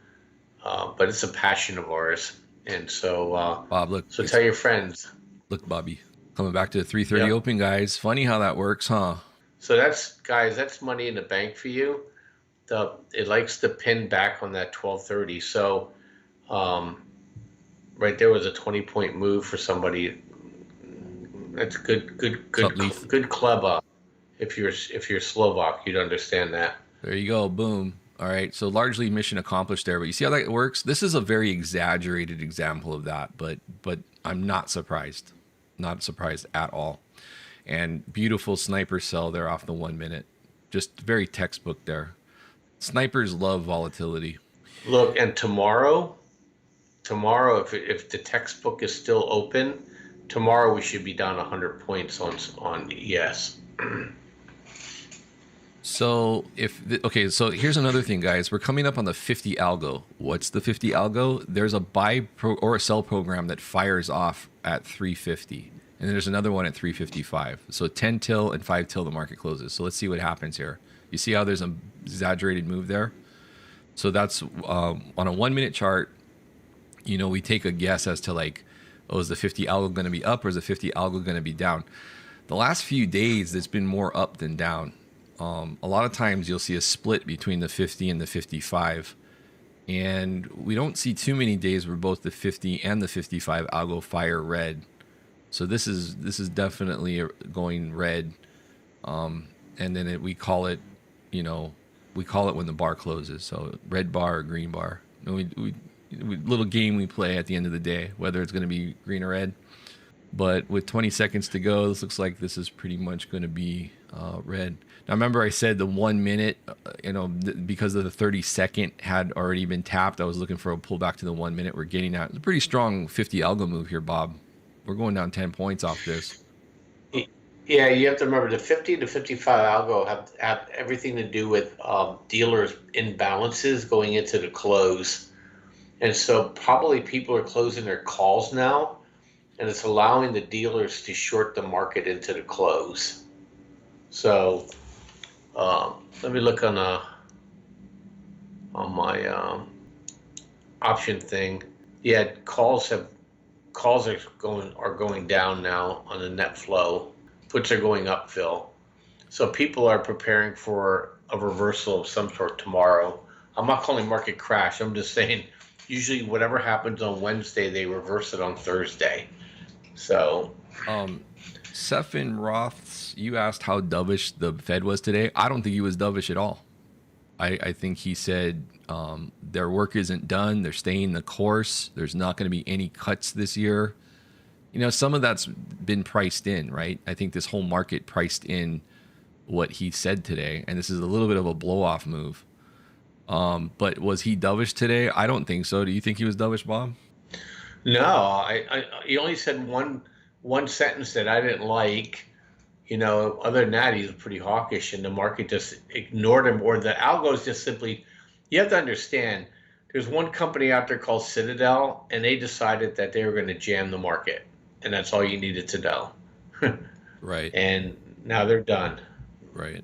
but it's a passion of ours. And so, Bob, look, so tell your friends. look, Bobby, coming back to the 3:30 Yep. open, guys. Funny how that works, huh? So that's guys, that's money in the bank for you. It likes to pin back on that 12:30. So um, right there was a 20-point move for somebody. That's Sup, Leaf? good club up. If you're Slovak, you'd understand that. There you go. Boom. All right. So largely mission accomplished there. But you see how that works? This is a very exaggerated example of that, but I'm not surprised. Not surprised at all. And beautiful sniper cell there off the 1 minute. Just very textbook there. Snipers love volatility. Look, and tomorrow, if the textbook is still open, tomorrow we should be down 100 points on ES. So okay, so here's another thing, guys. We're coming up on the 50 algo. What's the 50 algo? There's a or a sell program that fires off at 350, and there's another one at 355. So 10 till and 5 till the market closes. So let's see what happens here. You see how there's an exaggerated move there? So that's on a 1 minute chart. You know, we take a guess as to like, oh, is the 50 algo going to be up or is the 50 algo going to be down? The last few days, it's been more up than down. A lot of times you'll see a split between the 50 and the 55. And we don't see too many days where both the 50 and the 55 algo fire red. So this is definitely going red. And then we call it, you know, we call it when the bar closes. So red bar or green bar. Little game we play at the end of the day, whether it's going to be green or red. But with 20 seconds to go, this looks like this is pretty much going to be red. Now, remember I said the 1 minute, because of the 30-second had already been tapped. I was looking for a pullback to the 1 minute. We're getting that. It's a pretty strong 50 algo move here, Bob. We're going down 10 points off this. Yeah, you have to remember the 50 to 55 algo have everything to do with dealers' imbalances going into the close. And so probably people are closing their calls now, and it's allowing the dealers to short the market into the close. So let me look on my option thing. Yeah, calls are going down now on the net flow. Puts are going up, Phil. So people are preparing for a reversal of some sort tomorrow. I'm not calling market crash. I'm just saying usually whatever happens on Wednesday, they reverse it on Thursday. So Sefin Roths, you asked how dovish the Fed was today. I don't think he was dovish at all. I think he said their work isn't done. They're staying the course. There's not going to be any cuts this year. You know, some of that's been priced in, right? I think this whole market priced in what he said today, and this is a little bit of a blow-off move. But was he dovish today? I don't think so. Do you think he was dovish, Bob? No, he only said one sentence that I didn't like. You know, other than that, he's pretty hawkish, and the market just ignored him. Or the algos just simply, you have to understand, there's one company out there called Citadel, and they decided that they were going to jam the market, and that's all you needed to know. Right. And now they're done. Right.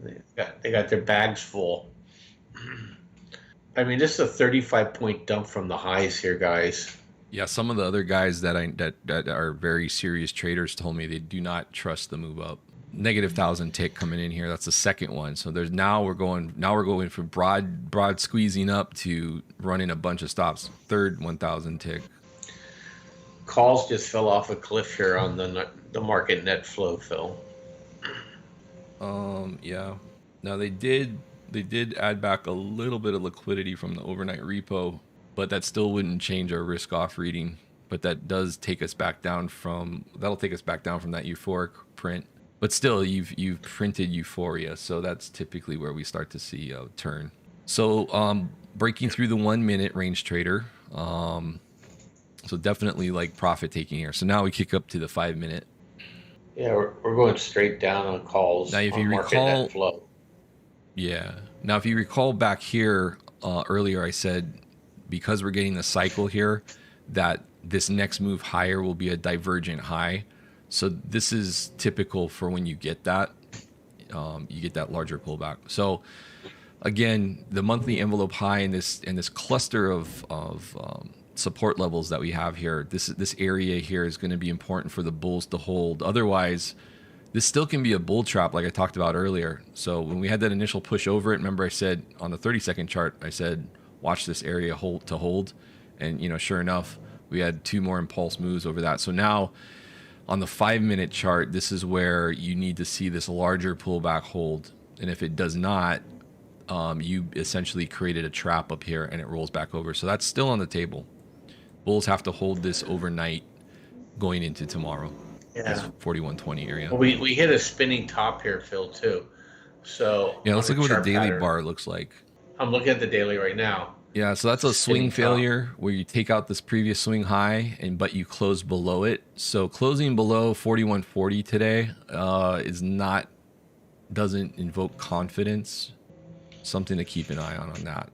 They got their bags full. I mean, this is a 35-point dump from the highs here, guys. Yeah, some of the other guys that are very serious traders told me they do not trust the move up. Negative 1,000 tick coming in here. That's the second one. So there's we're going from broad squeezing up to running a bunch of stops. Third 1,000 tick. Calls just fell off a cliff here on the market net flow, Phil. Yeah. Now they did add back a little bit of liquidity from the overnight repo, but that still wouldn't change our risk off reading. But that does take us back down from that euphoric print. But still, you've printed euphoria, so that's typically where we start to see a turn. So breaking through the 1 minute range trader. So definitely like profit taking here. So now we kick up to the 5 minute. Yeah, we're going straight down on calls. Now, if on you market recall, net flow. Yeah. Now, if you recall back here earlier, I said because we're getting the cycle here, that this next move higher will be a divergent high. So this is typical for when you get that. You get that larger pullback. So again, the monthly envelope high in this cluster of support levels that we have here. This area here is going to be important for the bulls to hold. Otherwise, this still can be a bull trap, like I talked about earlier. So when we had that initial push over it, remember I said on the 30-second chart, I said watch this area hold, and sure enough, we had 2 more impulse moves over that. So now on the 5-minute chart, this is where you need to see this larger pullback hold, and if it does not, you essentially created a trap up here and it rolls back over. So that's still on the table. Bulls have to hold this overnight going into tomorrow. Yeah. This 4120 area. Well, we hit a spinning top here, Phil, too. So yeah, let's look at what the daily bar looks like. I'm looking at the daily right now. Yeah, so that's a swing failure where you take out this previous swing high, but you close below it. So closing below 4140 today doesn't invoke confidence. Something to keep an eye on that.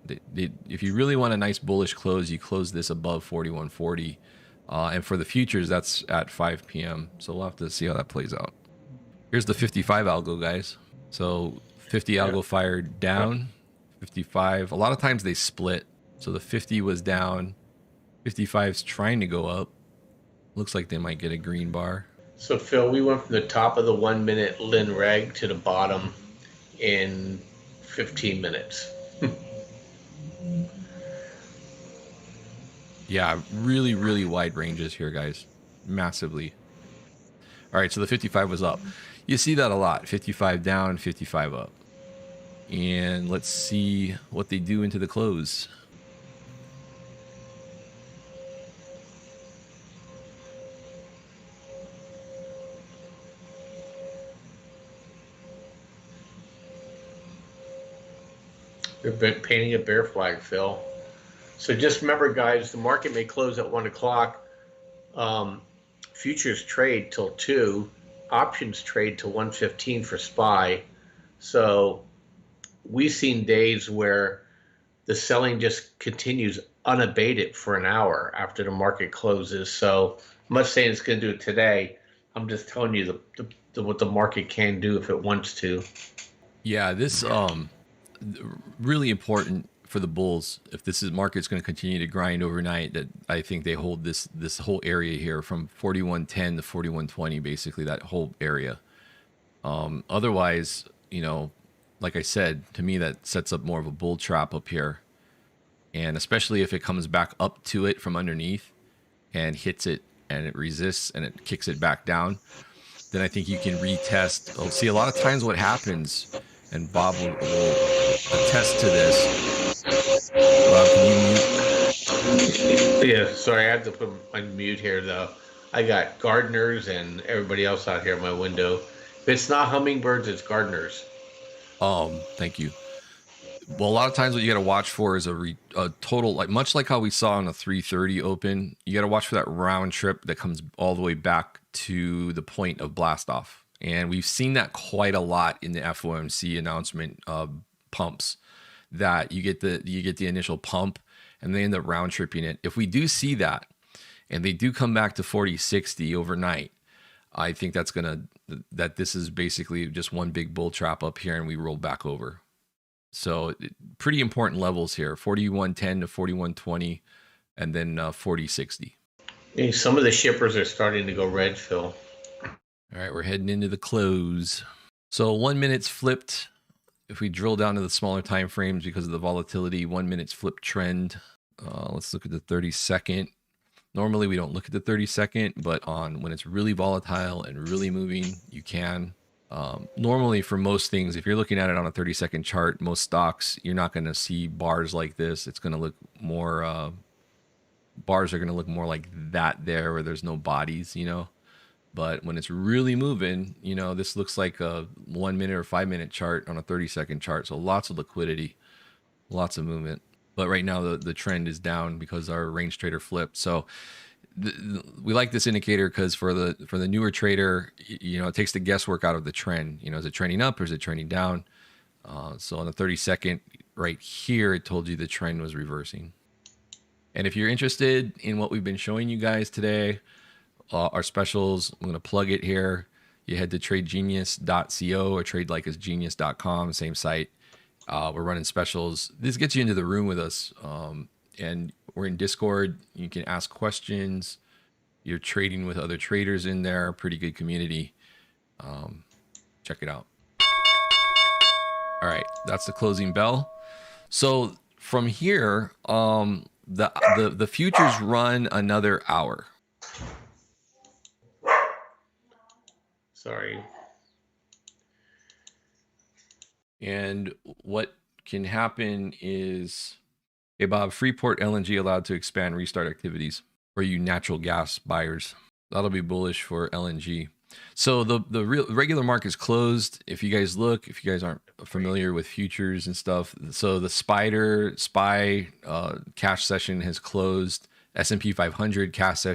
If you really want a nice bullish close, you close this above 4140. And for the futures, that's at 5 p.m. So we'll have to see how that plays out. Here's the 55 algo, guys. So 50 algo fired down, 55. A lot of times they split. So the 50 was down, 55's trying to go up. Looks like they might get a green bar. So Phil, we went from the top of the 1 minute Lin Reg to the bottom in 15 minutes. Yeah, really, really wide ranges here, guys. Massively. All right, so the 55 was up. You see that a lot. 55 down, 55 up. And let's see what they do into the close. They're painting a bear flag, Phil. So just remember, guys, the market may close at 1 o'clock. Futures trade till 2. Options trade till 1:15 for SPY. So we've seen days where the selling just continues unabated for an hour after the market closes. So I'm not saying it's going to do it today. I'm just telling you what the market can do if it wants to. Yeah, this really important for the bulls. If this market's going to continue to grind overnight, that I think they hold this whole area here from 4110 to 4120, basically that whole area. Otherwise, like I said, to me that sets up more of a bull trap up here, and especially if it comes back up to it from underneath and hits it and it resists and it kicks it back down, then I think you can retest. I'll see a lot of times what happens, and Bob will attest to this. Bob, can you mute? Yeah, sorry, I have to put my mute here though. I got gardeners and everybody else out here at my window. If it's not hummingbirds, it's gardeners. Thank you. Well, a lot of times what you got to watch for is a total, much like how we saw on a 330 open, you got to watch for that round trip that comes all the way back to the point of blast off. And we've seen that quite a lot in the FOMC announcement pumps, that you get the initial pump and they end up round tripping it. If we do see that and they do come back to 40-60 overnight, I think that this is basically just one big bull trap up here and we roll back over. So pretty important levels here, 4110 to 4120 and then 40-60. Hey, some of the shippers are starting to go red, Phil. All right, we're heading into the close. So 1 minute's flipped. If we drill down to the smaller time frames because of the volatility, 1 minute's flipped trend. Let's look at the 30-second. Normally we don't look at the 30-second, but when it's really volatile and really moving, you can. Normally for most things, if you're looking at it on a 30-second chart, most stocks, you're not going to see bars like this. It's going to look more, bars are going to look more like that there where there's no bodies, But when it's really moving, this looks like a 1 minute or 5 minute chart on a 30-second chart. So lots of liquidity, lots of movement. But right now the trend is down because our range trader flipped. So we like this indicator because for the newer trader, it takes the guesswork out of the trend. Is it trending up or is it trending down? So on the 30-second right here, it told you the trend was reversing. And if you're interested in what we've been showing you guys today, our specials, I'm going to plug it here. You head to tradegenius.co or tradelikeasgenius.com, same site. We're running specials. This gets you into the room with us. And we're in Discord. You can ask questions. You're trading with other traders in there. Pretty good community. Check it out. All right, that's the closing bell. So from here, the futures run another hour. Sorry. And what can happen is, hey Bob, Freeport LNG allowed to expand restart activities for you natural gas buyers. That'll be bullish for LNG. So the real regular market is closed. If you guys look, if you guys aren't familiar with futures and stuff, so the SPY cash session has closed. S&P 500 cash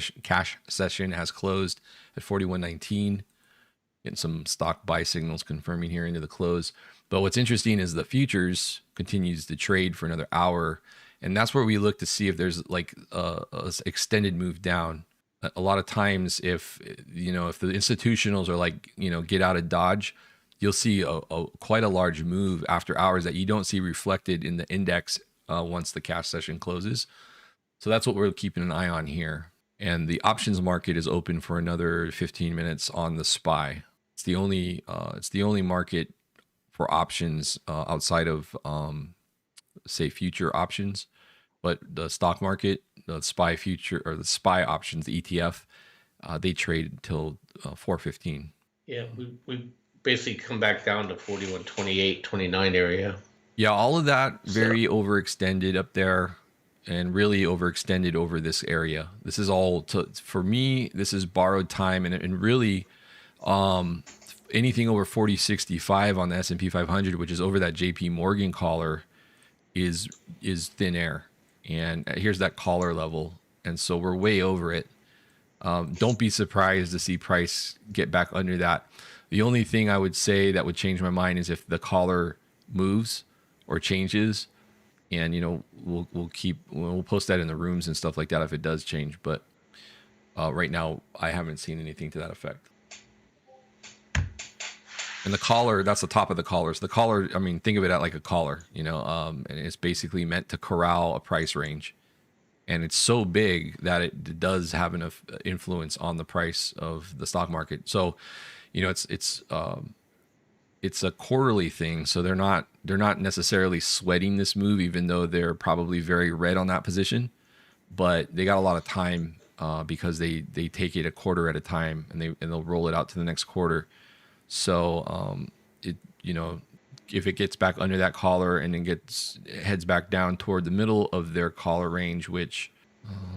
session has closed at 41.19. Getting some stock buy signals confirming here into the close. But what's interesting is the futures continues to trade for another hour, and that's where we look to see if there's like a extended move down. A lot of times, if the institutionals are like, get out of Dodge, you'll see quite a large move after hours that you don't see reflected in the index once the cash session closes. So that's what we're keeping an eye on here. And the options market is open for another 15 minutes on the SPY. It's the only market for options outside of say future options, but the stock market, the SPY future or the SPY options, the ETF, they trade until 4:15. Yeah, we basically come back down to 41, 28, 29 area. Yeah, all of that very overextended up there, and really overextended over this area. This is all for me. This is borrowed time, and really, anything over 40.65 on the S&P 500, which is over that JP Morgan collar, is thin air. And here's that collar level, and so we're way over it. Don't be surprised to see price get back under that. The only thing I would say that would change my mind is if the collar moves or changes, and we'll post that in the rooms and stuff like that if it does change. But right now I haven't seen anything to that effect. And the collar, that's the top of the collars. The collar, I mean, think of it like a collar, and it's basically meant to corral a price range. And it's so big that it does have an influence on the price of the stock market. So, it's a quarterly thing. So they're not necessarily sweating this move, even though they're probably very red on that position. But they got a lot of time because they take it a quarter at a time, and they'll roll it out to the next quarter. So if it gets back under that collar and then heads back down toward the middle of their collar range, which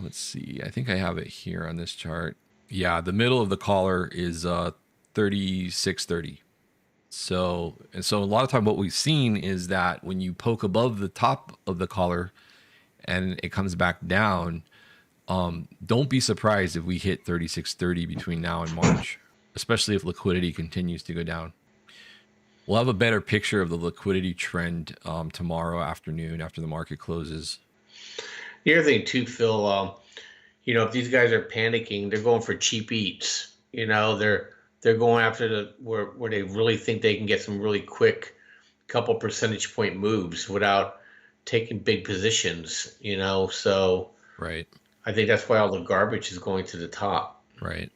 let's see, I think I have it here on this chart. Yeah, the middle of the collar is 36.30. So a lot of time what we've seen is that when you poke above the top of the collar and it comes back down, don't be surprised if we hit 36.30 between now and March, especially if liquidity continues to go down. We'll have a better picture of the liquidity trend tomorrow afternoon after the market closes. The other thing too, Phil, if these guys are panicking, they're going for cheap eats. They're going after where they really think they can get some really quick couple percentage point moves without taking big positions. So right. I think that's why all the garbage is going to the top. Right.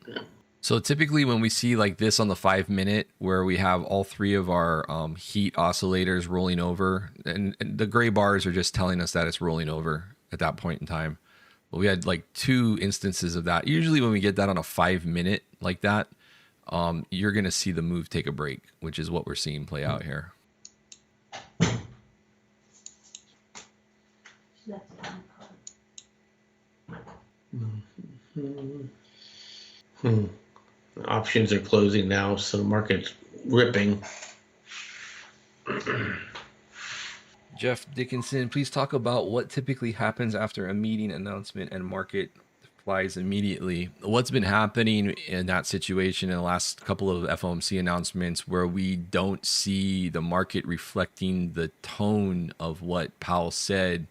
So typically when we see like this on the 5-minute, where we have all three of our heat oscillators rolling over, and the gray bars are just telling us that it's rolling over at that point in time. But we had like 2 instances of that. Usually when we get that on a 5-minute like that, you're going to see the move take a break, which is what we're seeing play out here. Options are closing now, so the market's ripping. Jeff Dickinson, please talk about what typically happens after a meeting announcement and market flies immediately. What's been happening in that situation in the last couple of FOMC announcements where we don't see the market reflecting the tone of what Powell said,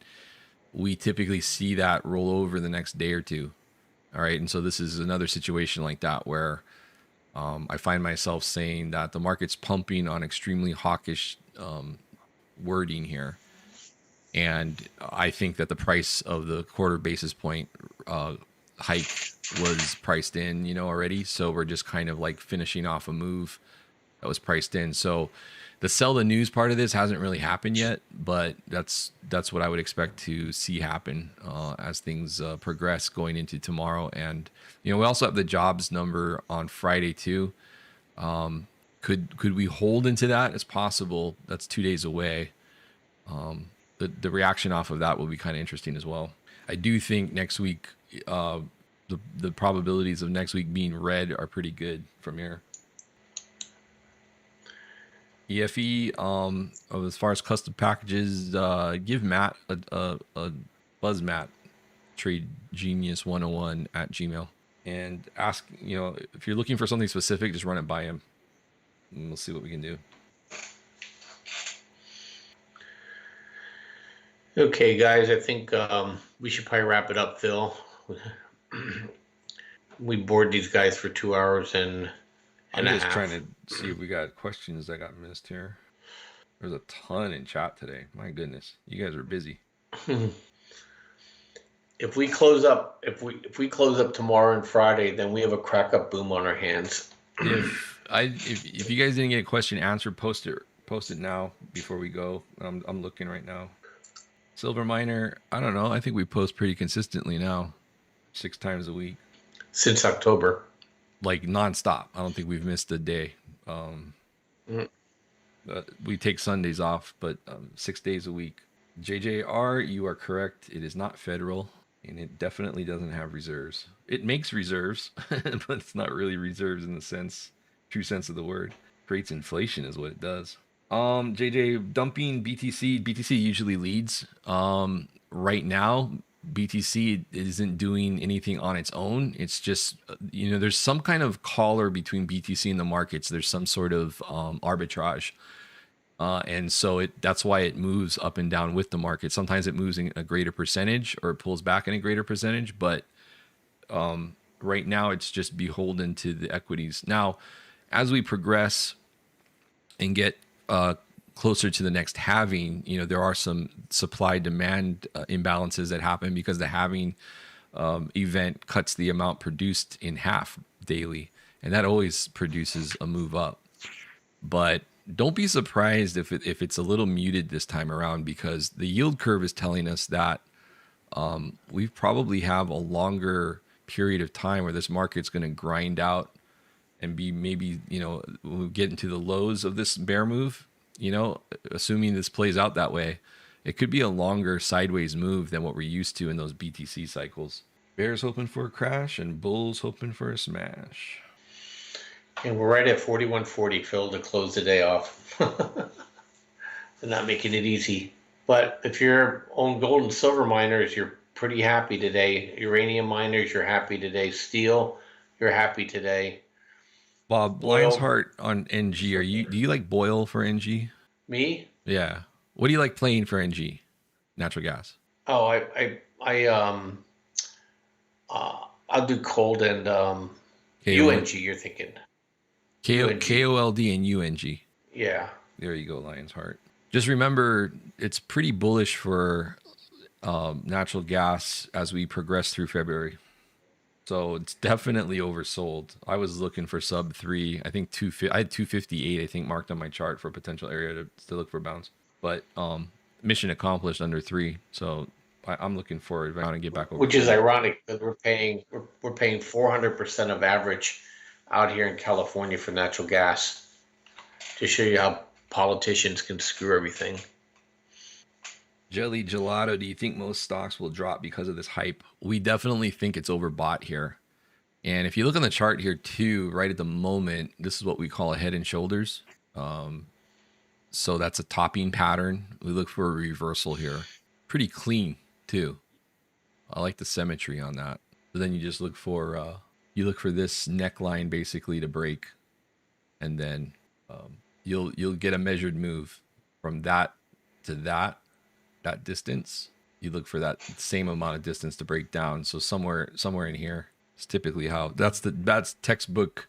we typically see that roll over the next day or two. All right. And so this is another situation like that where I find myself saying that the market's pumping on extremely hawkish wording here. And I think that the price of the quarter basis point hike was priced in, already. So we're just kind of like finishing off a move that was priced in. So the sell the news part of this hasn't really happened yet, but that's what I would expect to see happen as things progress going into tomorrow. And we also have the jobs number on Friday too. Could we hold into that? It's possible. That's 2 days away. The reaction off of that will be kind of interesting as well. I do think next week, the probabilities of next week being red are pretty good from here. EFE, as far as custom packages, give Matt a buzz Matt, Trade Genius 101 at Gmail, and ask, if you're looking for something specific, just run it by him, and we'll see what we can do. Okay, guys, I think we should probably wrap it up, Phil. We bored these guys for 2 hours and I'm a just half. trying to see if we got questions that got missed here. There's a ton in chat today. My goodness, you guys are busy. If we close up tomorrow and Friday, then we have a crack up boom on our hands. If you guys didn't get a question answered, post it now before we go. I'm looking right now. Silver Miner, I don't know. I think we post pretty consistently now, 6 times a week since October, like nonstop. I don't think we've missed a day. We take Sundays off, but 6 days a week. JJR, you are correct. It is not federal, and it definitely doesn't have reserves. It makes reserves, but it's not really reserves in the true sense of the word. Creates inflation is what it does. JJ, dumping BTC. BTC usually leads. Right now, BTC isn't doing anything on its own. It's just, there's some kind of collar between BTC and the markets. There's some sort of arbitrage. And so that's why it moves up and down with the market. Sometimes it moves in a greater percentage or it pulls back in a greater percentage. But right now, it's just beholden to the equities. Now, as we progress and get closer to the next halving, there are some supply demand imbalances that happen because the halving event cuts the amount produced in half daily, and that always produces a move up. But don't be surprised if it's a little muted this time around, because the yield curve is telling us that we probably have a longer period of time where this market's going to grind out and be maybe, when we get into the lows of this bear move, assuming this plays out that way, it could be a longer sideways move than what we're used to in those BTC cycles. Bears hoping for a crash and bulls hoping for a smash. And we're right at 41.40, Phil, to close the day off. They're not making it easy. But if you're on gold and silver miners, you're pretty happy today. Uranium miners, you're happy today. Steel, you're happy today. Bob, Lion's Heart on NG. Do you like Boyle for NG? Me? Yeah. What do you like playing for NG? Natural gas. Oh, I'll do cold and UNG. You're thinking KOLD and UNG. Yeah. There you go, Lion's Heart. Just remember, it's pretty bullish for natural gas as we progress through February. So it's definitely oversold. I was looking for sub 3. I think I had 258, I think, marked on my chart for a potential area to look for bounce. But mission accomplished under 3. So I'm looking forward to get back over. Which is ironic because we're paying 400% of average out here in California for natural gas, to show you how politicians can screw everything. Jelly Gelato, do you think most stocks will drop because of this hype? We definitely think it's overbought here. And if you look on the chart here too, right at the moment, this is what we call a head and shoulders. So that's a topping pattern. We look for a reversal here. Pretty clean too. I like the symmetry on that. But then you just look for this neckline basically to break, and then you'll get a measured move from that to that distance. You look for that same amount of distance to break down. So somewhere in here is typically how that's textbook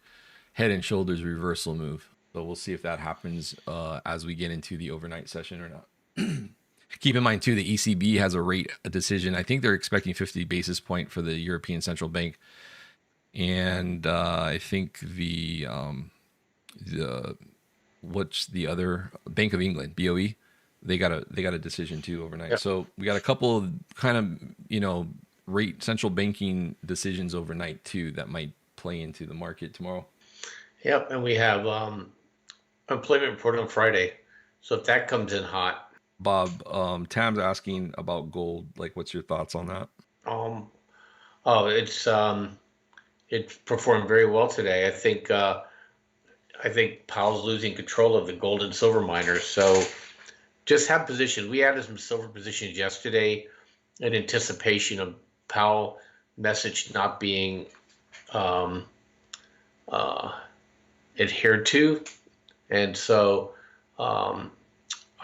head and shoulders reversal move. So we'll see if that happens as we get into the overnight session or not. Keep in mind too, the ECB has a decision. I think they're expecting 50 basis point for the European Central Bank, and I think the what's the other Bank of England, BOE, they got a decision too overnight. Yep. So we got a couple of kind of rate central banking decisions overnight too that might play into the market tomorrow. Yep, and we have employment report on Friday. So if that comes in hot, Bob, Tam's asking about gold. Like, what's your thoughts on that? um, oh, it's performed very well today. I think Powell's losing control of the gold and silver miners. So just have positions. We added some silver positions yesterday in anticipation of Powell message not being adhered to, and so I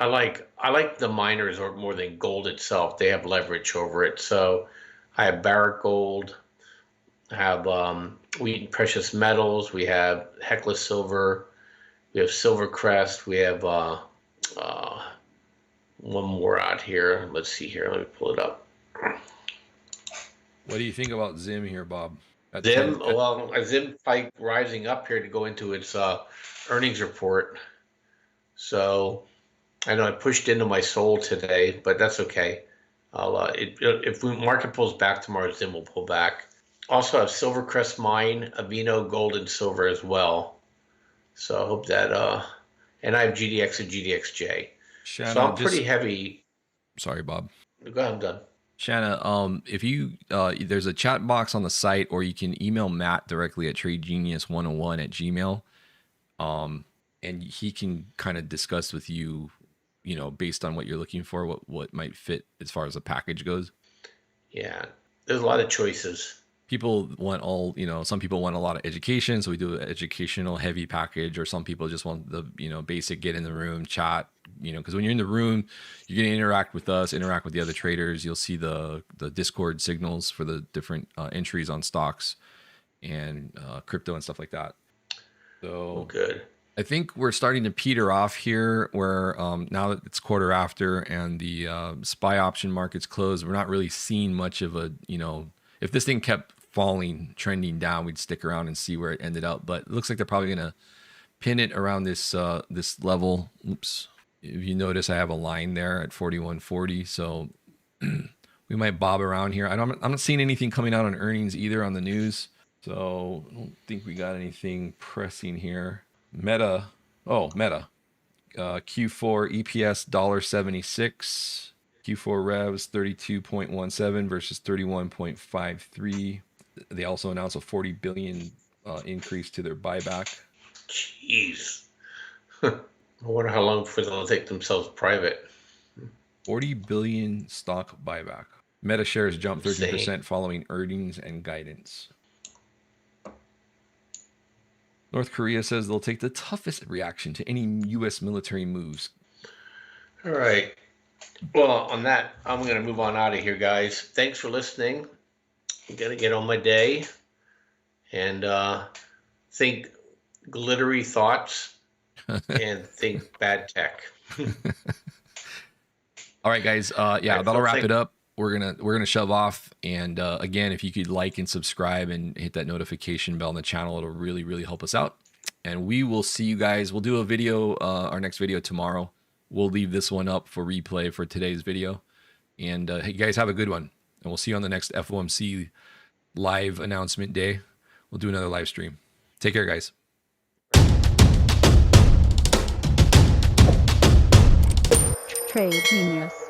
like the miners more than gold itself. They have leverage over it. So I have Barrick Gold, I have Wheaton Precious Metals, we have Hecla Silver, we have Silvercrest, we have one more out here. Let's see here. Let me pull it up. What do you think about Zim here, Bob? Zim like rising up here to go into its earnings report. So I know I pushed into my soul today, but that's okay. If we market pulls back tomorrow, Zim will pull back. Also have Silvercrest Mine, Avino, Gold, and Silver as well. So I hope that and I have GDX and GDXJ. Shanna, so I'm pretty heavy. Sorry, Bob. Go ahead, I'm done. Shanna, if you there's a chat box on the site, or you can email Matt directly at tradegenius101@gmail, and he can kind of discuss with you, based on what you're looking for, what might fit as far as the package goes. Yeah, there's a lot of choices. People want some people want a lot of education, so we do an educational heavy package, or some people just want the basic, get in the room, chat, because when you're in the room, you're going to interact with us, interact with the other traders. You'll see the Discord signals for the different entries on stocks and crypto and stuff like that. So good. I think we're starting to peter off here, where now that it's quarter after and the SPY option market's closed, we're not really seeing much of a, if this thing kept trending down, we'd stick around and see where it ended up. But it looks like they're probably going to pin it around this level. Oops. If you notice, I have a line there at 41.40. So we might bob around here. I'm not seeing anything coming out on earnings either on the news. So I don't think we got anything pressing here. Meta. Q4 EPS $1.76. Q4 revs 32.17 versus 31.53. They also announced a 40 billion increase to their buyback. Jeez. I wonder how long before they'll take themselves private. 40 billion stock buyback. Meta shares jumped 13% following earnings and guidance. North Korea says they'll take the toughest reaction to any U.S. military moves. All right. Well, on that, I'm going to move on out of here, guys. Thanks for listening. I'm going to get on my day and think glittery thoughts and think bad tech. All right, guys. That'll wrap it up. We're gonna shove off. And again, if you could like and subscribe and hit that notification bell on the channel, it'll really, really help us out. And we will see you guys. We'll do a video, our next video tomorrow. We'll leave this one up for replay for today's video. And hey, guys, have a good one. And we'll see you on the next FOMC live announcement day. We'll do another live stream. Take care, guys. Trade Genius.